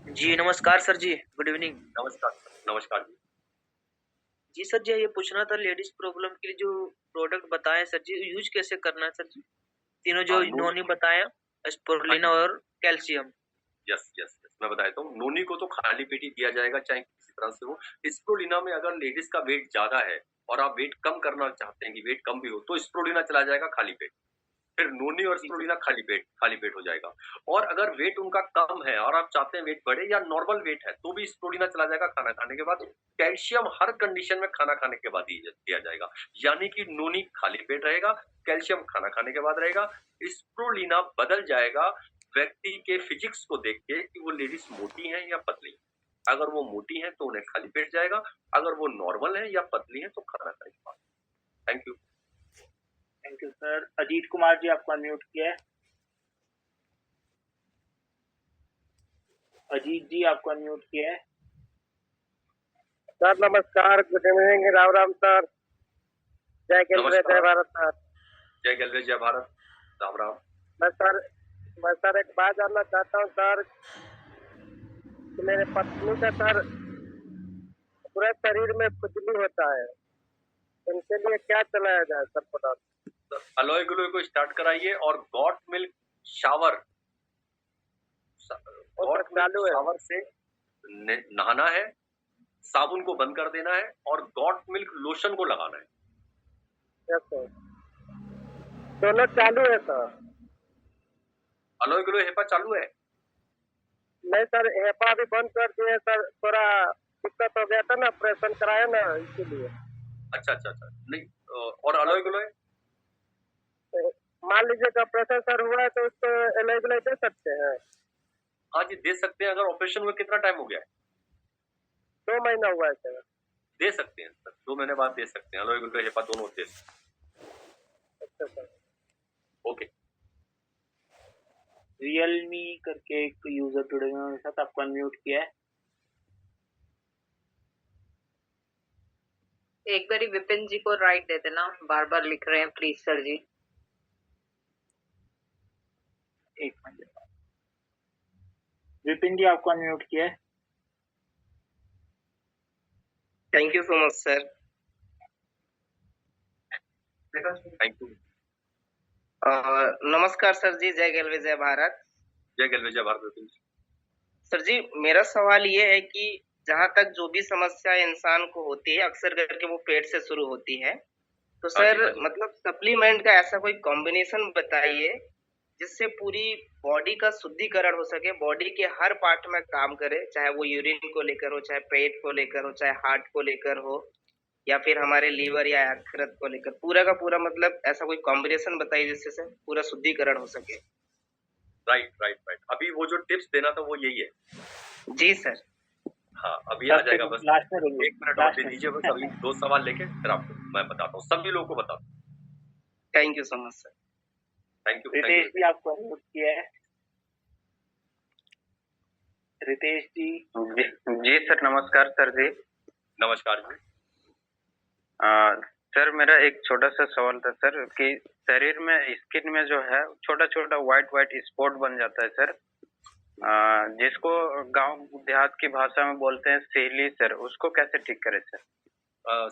है। जी नमस्कार सर जी, गुड इवनिंग। नमस्कार सर, नमस्कार जी। जी सर जी, ये पूछना था लेडीज प्रॉब्लम के लिए जो प्रोडक्ट बताए सर जी, यूज कैसे करना है सर जी? तीनों जो नोनी बताया, स्पोरुलिना और कैल्शियम। यस यस यस, मैं बता देता हूँ। नोनी को तो खाली पेट ही दिया जाएगा, चाहे किसी तरह से हो। स्प्रुलिना में अगर लेडीज का वेट ज्यादा है और आप वेट कम करना चाहते हैं कि वेट कम भी हो, तो स्प्रुलिना चला जाएगा खाली पेट। फिर नोनी और स्प्रुलिना खाली पेट हो जाएगा। और अगर वेट उनका कम है और आप चाहते हैं वेट बढ़े या नॉर्मल वेट है, तो भी स्प्रुलिना चला जाएगा खाना खाने के बाद। कैल्शियम हर कंडीशन में खाना खाने के बाद ही दिया जाएगा, यानी कि नोनी खाली पेट रहेगा, कैल्शियम खाना खाने के बाद रहेगा। स्प्रुलिना बदल जाएगा व्यक्ति के फिजिक्स को देख के कि वो लेडीज मोटी हैं या पतली हैं। अगर वो मोटी हैं तो उन्हें खाली पेट जाएगा, अगर वो नॉर्मल है या पतली हैं तो खाना खाने के बाद। Thank you. Thank you sir. Ajit Kumar ji आपको अनम्यूट किया है। अजीत जी आपको अनम्यूट किया है। सर नमस्कार, good evening, Ram Ram sir. जय गलवे जय भारत सर। जय गलवे जय भारत, राम राम। मैं सर एक बात जानना चाहता हूँ सर, कि मेरे पत्नी का सर पूरे शरीर में खुजली होता है, इनके लिए क्या चलाया जाए सर प्रोडक्ट? अलोए ग्लोए को स्टार्ट कराइए और गॉट मिल्क शावर से नहाना है, साबुन को बंद कर देना है और गॉट मिल्क लोशन को लगाना है। यस सर, दोनों चालू है सर। अलोए ग्लोए हेपा चालू है? नहीं सर, हेपा भी बंद कर दिए सर, थोड़ा दिक्कत हो गया था ना, ऑपरेशन कराया ना, इसीलिए। अच्छा, नहीं और अलोए ग्लोए? मान लीजिए कि ऑपरेशन सर हुआ है तो उसको अलोए ग्लोए दे सकते हैं? हाँ जी दे सकते हैं। अगर ऑपरेशन हुए कितना टाइम हो गया है? 2 महीना हुआ है सर। दे सकते हैं सर, 2 महीने बाद दे सकते हैं। अलोए ग्लोए हेपा दोनों दे सकते हैं। अच्छा सर, ओके। रियलमी करके एक यूजर जुड़े हुए हैं मेरे साथ, आपको अनम्यूट किया है। एक बारी विपिन जी को राइट दे देना, बार बार लिख रहे हैं प्लीज सर जी। एक मिनट, विपिन जी आपको अनम्यूट किया है। Thank you so much sir. Thank you. नमस्कार सर जी, जय गलवे जय भारत। जय गलवे जय भारत। सर जी मेरा सवाल ये है कि जहाँ तक जो भी समस्या इंसान को होती है, अक्सर करके वो पेट से शुरू होती है, तो सर मतलब सप्लीमेंट का ऐसा कोई कॉम्बिनेशन बताइए जिससे पूरी बॉडी का शुद्धिकरण हो सके, बॉडी के हर पार्ट में काम करे, चाहे वो यूरिन को लेकर हो, चाहे पेट को लेकर हो, चाहे हार्ट को लेकर हो, या फिर हमारे लीवर या यकृत को लेकर, पूरा का पूरा मतलब ऐसा कोई कॉम्बिनेशन बताइए जिससे से पूरा शुद्धिकरण हो सके। राइट। अभी वो जो टिप्स देना था वो यही है। जी सर। हाँ अभी आ जाएगा, बस 1 मिनट और दे दीजिए। बस अभी 2 सवाल लेके फिर आपको मैं बताता हूँ, सभी लोगों को बताता हूँ। Thank you so much sir. Thank you. Ritesh ji आपको अनम्यूट किया है। रितेश जी। जी सर, नमस्कार सर जी। नमस्कार जी। सर मेरा एक छोटा सा सवाल था सर कि शरीर में स्किन में जो है छोटा छोटा व्हाइट स्पॉट बन जाता है सर, जिसको गांव देहात की भाषा में बोलते हैं सेली सर, उसको कैसे ठीक करें सर?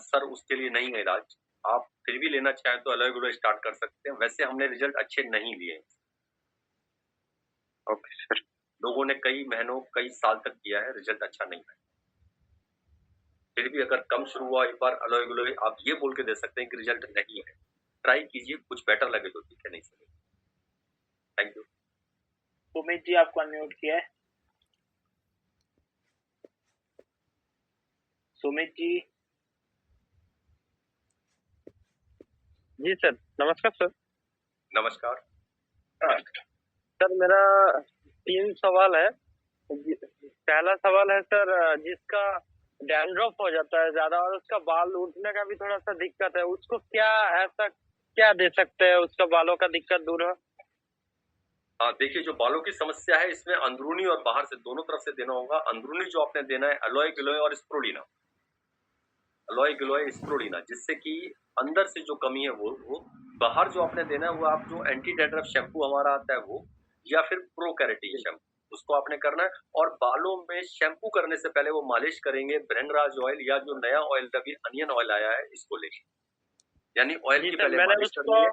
सर उसके लिए नहीं है इलाज, आप फिर भी लेना चाहें तो एलोए वेरा स्टार्ट कर सकते हैं। वैसे हमने रिजल्ट अच्छे नहीं लिए। Okay sir. लोगों ने कई महीनों कई साल तक किया है, रिजल्ट अच्छा नहीं है। फिर भी अगर कम शुरू हुआ एक बार एलोए वेरा आप ये बोल के दे सकते हैं कि रिजल्ट नहीं है, ट्राई कीजिए, कुछ बेटर लगे तो ठीक है, नहीं sir. Thank you. Sumit ji आपको अनम्यूट किया है। सुमित जी। जी सर, नमस्कार सर। नमस्कार सर, मेरा 3 सवाल है। पहला सवाल है सर, जिसका डैंड्रफ हो जाता है ज्यादा और उसका बाल उठने का भी थोड़ा सा दिक्कत है, उसको क्या ऐसा क्या दे सकते हैं उसका बालों का दिक्कत दूर हो? हाँ, देखिए जो बालों की समस्या है इसमें अंदरूनी और बाहर से दोनों तरफ से देना होगा। अंदरूनी जो आपने देना है एलोए गिलोए और स्प्रोलिना, एलोए गिलोए स्प्रोलिना, जिससे कि अंदर से जो कमी है वो बाहर जो आपने देना है वो आप जो एंटी डैंड्रफ शैम्पू हमारा आता है वो, या फिर प्रो कैरेटिन शैम्पू, उसको आपने करना है। और बालों में शैम्पू करने से पहले वो मालिश करेंगे भृंगराज ऑयल या जो नया ऑयल अभी अनियन ऑयल आया है इसको लेके, यानी ऑयल की पहले मालिश करेंगे।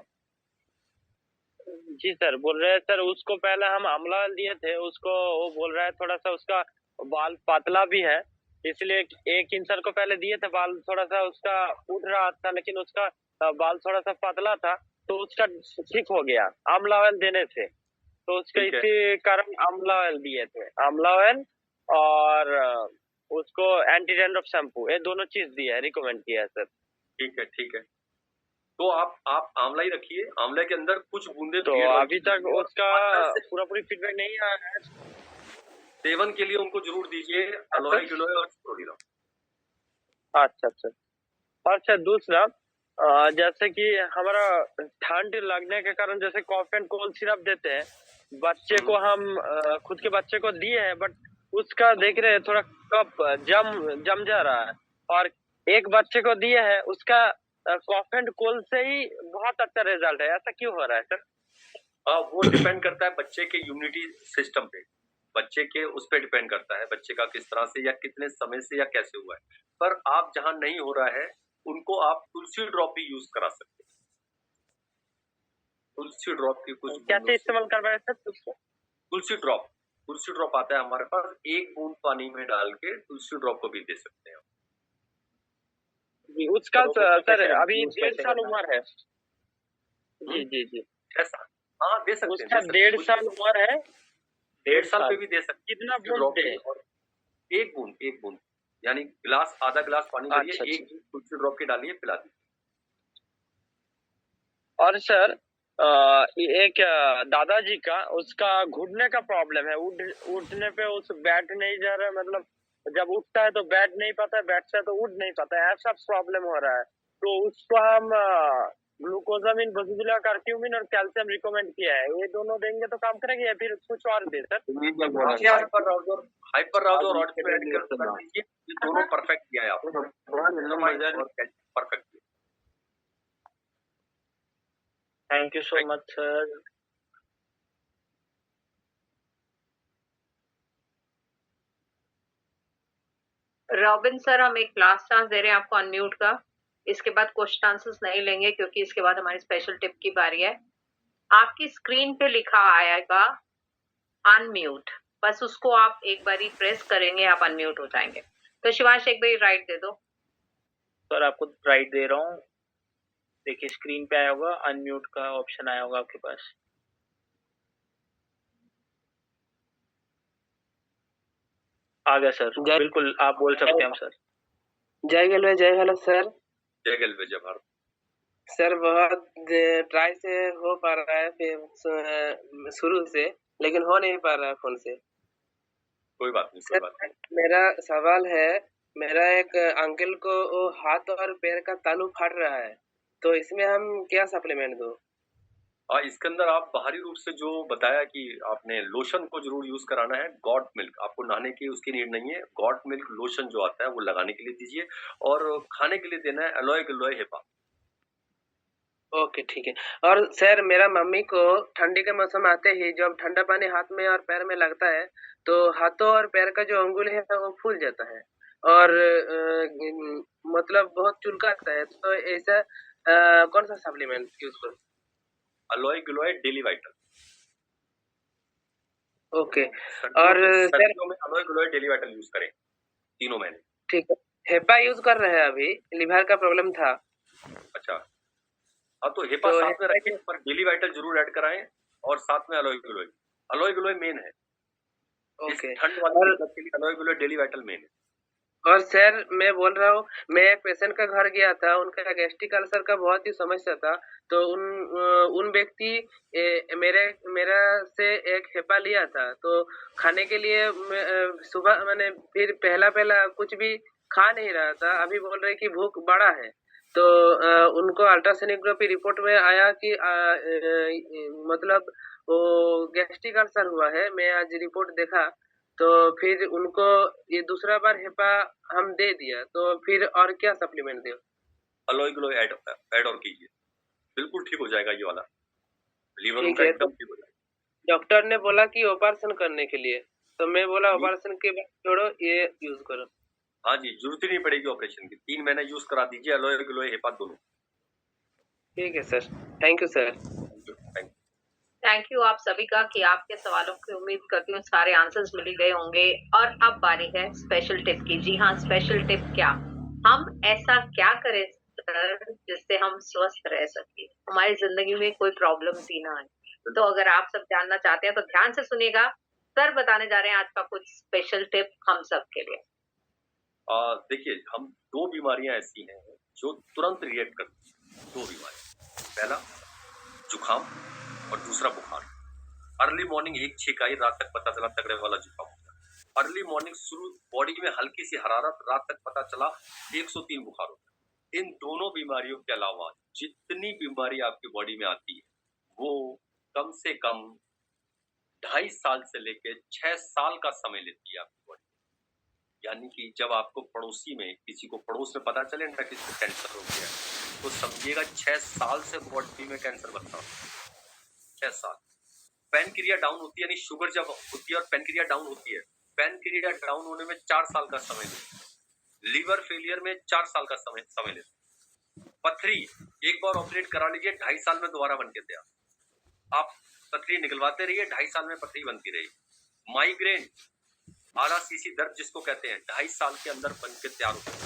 जी सर, बोल रहे हैं सर उसको पहले हम आंवला ऑयल दिए थे उसको, वो बोल रहा है थोड़ा सा उसका बाल पतला भी है, इसलिए एक इंसान को पहले दिए थे, बाल थोड़ा सा उसका उठ रहा था लेकिन उसका बाल थोड़ा सा पतला था तो उसका ठीक हो गया आंवला ऑयल देने से। तो उसके इसी कारण आंवला ऑयल दिए थे, आंवला ऑयल और उसको एंटी डैंड्रफ शैम्पू, ये दोनों चीज दिया है, रिकमेंड किया है सर। ठीक है ठीक है, तो आप आंवला ही रखिए, आंवले के अंदर कुछ बूंदे तो अभी तक उसका पूरी फीडबैक नहीं आया है। सेवन के लिए उनको जरूर दीजिए एलोए गिलोए और स्प्रोलिना। अच्छा अच्छा। और सर दूसरा, जैसे कि हमारा ठंड लगने के कारण जैसे कॉफ एंड कोल्ड सिरप देते हैं बच्चे को, हम खुद के बच्चे को दिए हैं बट उसका देख रहे हैं थोड़ा कप जम जा रहा है, और एक बच्चे को दिए हैं उसका कॉफ एंड कोल्ड से ही बहुत अच्छा रिजल्ट है, ऐसा क्यों हो रहा है सर? वो डिपेंड करता है बच्चे के इम्यूनिटी सिस्टम पे, बच्चे के उस पे डिपेंड करता है बच्चे का किस तरह से या कितने समय से या कैसे हुआ है। पर आप जहां नहीं हो रहा है उनको आप तुलसी ड्रॉप भी यूज करा सकते हैं। तुलसी ड्रॉप की कुछ कैसे इस्तेमाल करवाए सर? तुलसी ड्रॉप आता है हमारे पास, 1 बूंद पानी में डाल के तुलसी ड्रॉप को भी दे सकते हैं। जी उसका सर अभी 1.5 साल उम्र है। जी जी जी ऐसा, हाँ दे सकते हैं। उसका 1.5 साल उम्र है, 1.5 साल पे भी दे सकते हैं। कितना बूंद दे? 1 बूंद यानी गिलास, आधा गिलास पानी करिए, 1 बूंद तुलसी ड्रॉप के डालिए, पिला दीजिए। और सर एक दादाजी का उसका घुटने का प्रॉब्लम है, उठने पे उस बैठ नहीं जा रहा है, मतलब जब उठता है तो बैठ नहीं पाता है, बैठता है तो उठ नहीं पाता है, ऐसा प्रॉब्लम हो रहा है। तो उसको हम ग्लूकोजामिन, बजुबिला, कर्क्यूमिन और कैल्शियम रिकमेंड किया है, ये दोनों देंगे तो काम करेंगे या फिर कुछ और दे सर? हाइपर राउडर और ये दोनों परफेक्ट किया है आपने, perfect. Thank you so much sir. Robin sir, हम एक लास्ट चांस दे रहे हैं आपको अनम्यूट का, इसके बाद क्वेश्चन आंसर्स नहीं लेंगे क्योंकि इसके बाद हमारी स्पेशल टिप की बारी है। आपकी स्क्रीन पे लिखा आएगा अनम्यूट, बस उसको आप एक बारी प्रेस करेंगे, आप अनम्यूट हो जाएंगे। तो शिवांश एक बारी राइट दे दो। सर आपको राइट दे रहा हूँ, देखिए स्क्रीन पे आया होगा, अनम्यूट का ऑप्शन आया होगा आपके पास। आ गया सर, बिल्कुल आप बोल सकते हैं सर। जय गलवे जय भारत सर। जय गलवे जय भारत सर। बहुत ट्राई से हो पा रहा है फिर शुरू से, लेकिन हो नहीं पा रहा है फोन से। कोई बात नहीं, कोई बात नहीं। मेरा सवाल है, मेरा एक अंकल को वो हाथ और पैर का तालू फाट रहा है, तो इसमें हम क्या सप्लीमेंट दो? इसके अंदर आप बाहरी रूप से जो बताया कि आपने लोशन को जरूर यूज कराना है। गॉट मिल्क आपको नहाने की उसकी नीड नहीं है। गॉट मिल्क लोशन जो आता है वो लगाने के लिए दीजिए और खाने के लिए देना है एलोए गिलोए हेपा। ओके ठीक है। और सर मेरा मम्मी को ठंडी के मौसम आते ही जब ठंडा पानी हाथ में और पैर में लगता है तो हाथों और पैर का जो अंगुल है वो फूल जाता है और मतलब बहुत चुलकाता है। तो ऐसा कौन सा सप्लीमेंट यूज करूं? Aloe giloy daily vital. Okay. और sir aloe giloy daily vital use करें 3 महीने। ठीक है। हेपा यूज कर रहे हैं अभी, लिवर का प्रॉब्लम था। अच्छा हाँ तो हेपा साथ में रखें पर डेली वाइटल जरूर ऐड कराएं और साथ में alloy giloy. Alloy giloy main है। ओके। ठंड वाले के लिए alloy giloy daily vital main है। और सर मैं बोल रहा हूँ, मैं एक पेशेंट का घर गया था, उनका गैस्ट्रिक अल्सर का बहुत ही समस्या था। तो उन व्यक्ति मेरा से एक हेपा लिया था। तो खाने के लिए सुबह मैंने फिर पहला कुछ भी खा नहीं रहा था। अभी बोल रहे कि भूख बड़ा है। तो उनको अल्ट्रासोनोग्राफी रिपोर्ट में आया कि मतलब वो गैस्ट्रिक अल्सर हुआ है। मैं आज रिपोर्ट देखा तो फिर उनको ये दूसरा बार हेपा हम दे दिया। तो फिर और क्या सप्लीमेंट दे? एलोए गिलोए ऐड और कीजिए, बिल्कुल ठीक हो जाएगा ये वाला लीवर ठीक उनका है। एकदम ठीक हो जाएगा। डॉक्टर ने बोला कि ऑपरेशन करने के लिए, तो मैं बोला ऑपरेशन के बाद छोड़ो, ये यूज करो। हाँ जी जरूरत ही नहीं पड़ेगी ऑपरेशन की। 3 महीने यूज करा दीजिए एलोए गिलोए हेपा दोनों। ठीक है sir, thank you sir. Thank you आप सभी का कि आपके सवालों की उम्मीद करती हूँ सारे आंसर्स मिल गए होंगे। और अब बारी है स्पेशल टिप की। जी हाँ, स्पेशल टिप क्या, हम ऐसा क्या करें सर जिससे हम स्वस्थ रह सके, हमारी जिंदगी में कोई प्रॉब्लम ही ना आए। तो अगर आप सब जानना चाहते हैं तो ध्यान से सुनिएगा। सर बताने जा रहे हैं आज का कुछ स्पेशल टिप हम सब के लिए। देखिए हम 2 बीमारियां ऐसी हैं जो तुरंत रिएक्ट करती हैं। 2 बीमारियां, पहला जुकाम और दूसरा बुखार। अर्ली मॉर्निंग एक छींक आई, रात तक पता चला तगड़े वाला जुकाम हो गया। अर्ली मॉर्निंग शुरू बॉडी में हल्की सी हरारत, रात तक पता चला 103 बुखार हो गया। इन दोनों बीमारियों के अलावा जितनी बीमारी आपकी बॉडी में आती है वो कम से कम 2.5 साल से लेकर 6 साल का समय लेती है आपकी बॉडी। यानी कि जब आपको पड़ोसी में किसी को पड़ोस में पता चले ना किसी को कैंसर हो गया तो समझिएगा 6 साल से बॉडी में कैंसर बनता है। 6 साल। पैनक्रिया डाउन होती है, यानी शुगर जब होती है और पैनक्रिया डाउन होती है, पैनक्रिया डाउन होने में 4 साल का समय लेता है। लीवर फेलियर में 4 साल का समय लेता है। पथरी एक बार ऑपरेट करा लीजिए, 2.5 साल में दोबारा बन के तैयार। आप पथरी निकलवाते रहिए, 2.5 साल में पथरी बनती रहेगी। माइग्रेन आरसीसी दर्द जिसको कहते हैं, 2.5 साल के अंदर बन के तैयार होता है,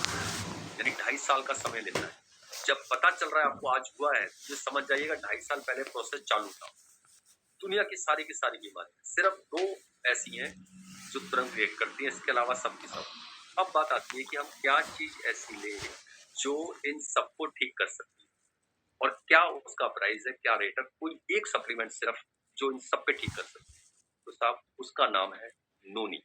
यानी 2.5 साल का समय लेता है। जब पता चल रहा है आपको आज हुआ है तो समझ जाइएगा 2.5 साल पहले प्रोसेस चालू था। दुनिया की सारी बीमारियां सिर्फ 2 ऐसी हैं जो तुरंत रिएक्ट करती हैं, इसके अलावा सब की सब। अब बात आती है कि हम क्या चीज ऐसी लें जो इन सबको ठीक कर सकती है और क्या उसका प्राइस है, क्या रेट है। कोई एक सप्लीमेंट सिर्फ जो इन सब पे ठीक कर सकती है, तो साहब उसका नाम है नोनी।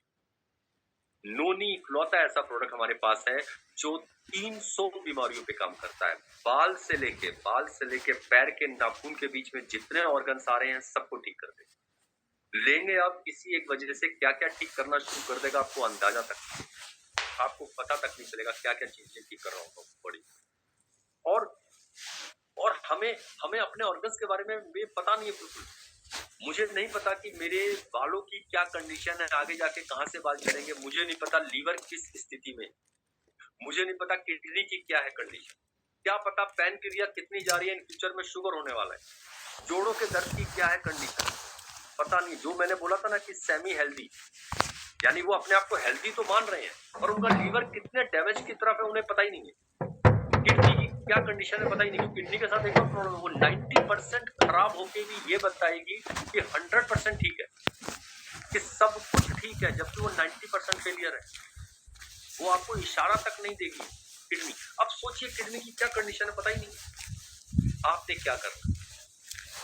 नोनी इकलौता ऐसा प्रोडक्ट हमारे पास है जो 300 बीमारियों पे काम करता है। बाल से लेके पैर के नाखून के बीच में जितने ऑर्गन्स आ रहे हैं सबको ठीक कर देगा। लेंगे आप किसी एक वजह से क्या क्या ठीक करना शुरू कर देगा, आपको अंदाजा तक, आपको पता तक नहीं चलेगा क्या क्या चीजें ठीक कर रहा होगा बॉडी। और हमें अपने ऑर्गन्स के बारे में पता नहीं है बिल्कुल। मुझे नहीं पता कि मेरे बालों की क्या कंडीशन है, आगे जाके कहां से बाल झड़ेंगे। मुझे नहीं पता लीवर किस स्थिति में, मुझे नहीं पता किडनी की क्या है कंडीशन, क्या पता पैनक्रिया कितनी जा रही है, इन फ्यूचर में शुगर होने वाला है, जोड़ों के दर्द की क्या है कंडीशन, पता नहीं। जो मैंने बोला था ना कि सेमी हेल्दी, यानी वो अपने आप को हेल्दी तो मान रहे हैं और उनका लीवर कितने डैमेज की तरफ है उन्हें पता ही नहीं है। किडनी की क्या कंडीशन है पता ही नहीं। किडनी के साथ एक और प्रॉब्लम, वो 90% खराब होके भी ये बताएगी कि 100% ठीक है, कि सब कुछ ठीक है, जबकि वो 90% फेलियर है। वो आपको इशारा तक नहीं देगी किडनी। अब सोचिए किडनी की क्या कंडीशन है पता ही नहीं। आपने क्या करना,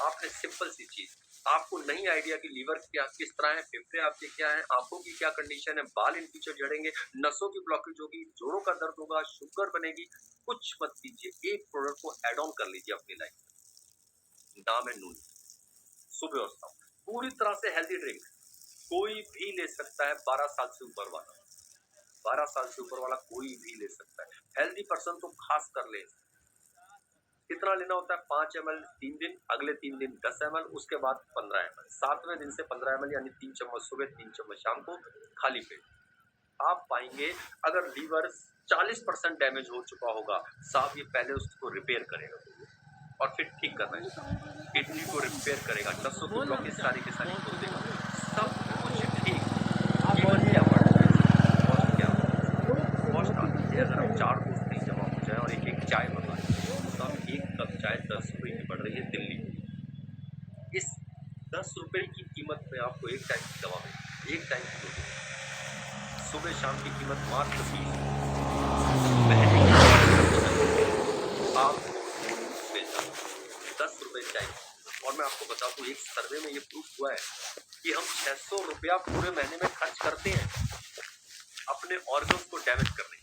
आपने सिंपल सी चीज, आपको नहीं आइडिया कि लीवर क्या किस तरह है, फेफड़े आपके क्या है, आंखों की क्या कंडीशन है, बाल इन फ्यूचर झड़ेंगे, नसों की ब्लॉकेज होगी, जोड़ों का दर्द होगा, शुगर बनेगी, कुछ मत कीजिए। एक प्रोडक्ट को एड ऑन कर लीजिए अपनी लाइफ में। नाम है नूनी। सुबह और शाम पूरी तरह से हेल्दी ड्रिंक, कोई भी ले सकता है। 12 साल से ऊपर वाला, 12 साल से ऊपर वाला कोई भी ले सकता है। हेल्दी पर्सन तो खास कर ले। कितना लेना होता है? 5 ml 3 दिन, अगले 3 दिन 10 ml, उसके बाद 15 ml, 7वें दिन से 15 ml, यानी 3 चम्मच सुबह, 3 चम्मच शाम को, खाली पेट। आप पाएंगे अगर लीवर 40% डैमेज हो चुका होगा, साहब ये पहले उसको रिपेयर करेगा और फिर ठीक करना है। किडनी को रिपेयर करेगा, नसों को ब्लॉकेज सारी की सारी खोल देगा, सब कुछ ठीक। जीवन क्या बढ़ता है, कॉस्ट क्या कॉस्ट आती है। अगर हम 4 दोस्त नहीं जमा हो जाए और एक एक चाय मंगाएं, तो हम एक कप चाय 10 रुपए की पड़ रही है दिल्ली में। इस 10 रुपए की कीमत में आपको एक टाइम की दवा मिलेगी, एक टाइम की दवा। सुबह शाम की कीमत मात्र 20 महीने की आपको मिल जाए 10 रुपए चाहिए। और मैं आपको बता दूं, एक सर्वे में ये प्रूफ हुआ है कि हम 600 रुपया पूरे महीने में खर्च करते हैं अपने ऑर्गन्स को डैमेज करने।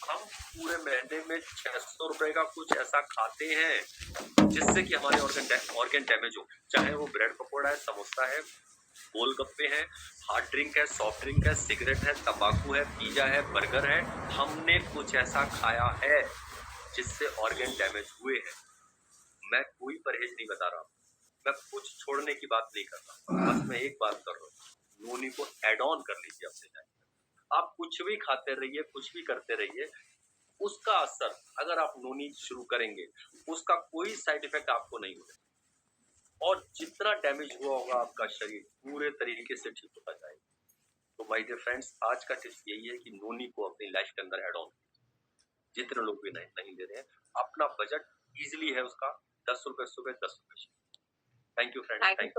हम पूरे महीने में 600 रुपए का कुछ ऐसा खाते हैं जिससे कि हमारे ऑर्गन डैमेज हो, चाहे वो ब्रेड पकौड़ा है, समोसा है, गोलगप्पे हैं, हार्ड ड्रिंक है, सॉफ्ट ड्रिंक है, सिगरेट है, तंबाकू है, पिज्जा है, बर्गर है। हमने कुछ ऐसा खाया है जिससे ऑर्गन डैमेज हुए हैं। मैं कोई परहेज नहीं बता रहा, मैं कुछ छोड़ने की बात नहीं कर रहा, बस मैं एक बात कर रहा हूँ, नोनी को एड ऑन कर लीजिए अपने लाइफ में। आप कुछ भी खाते रहिए, कुछ भी करते रहिए, उसका असर अगर आप नोनी शुरू करेंगे, उसका कोई साइड इफेक्ट आपको नहीं होगा और जितना डैमेज हुआ होगा आपका शरीर पूरे तरीके से ठीक होता जाएगा। तो माय डियर फ्रेंड्स, आज का टिप्स यही है कि नोनी को अपनी लाइफ के अंदर एड ऑन, जितने लोग भी नहीं ले रहे हैं, अपना बजट इजीली है उसका 10 रुपए सुबह, 10 रुपए। Thank you friends, thank you.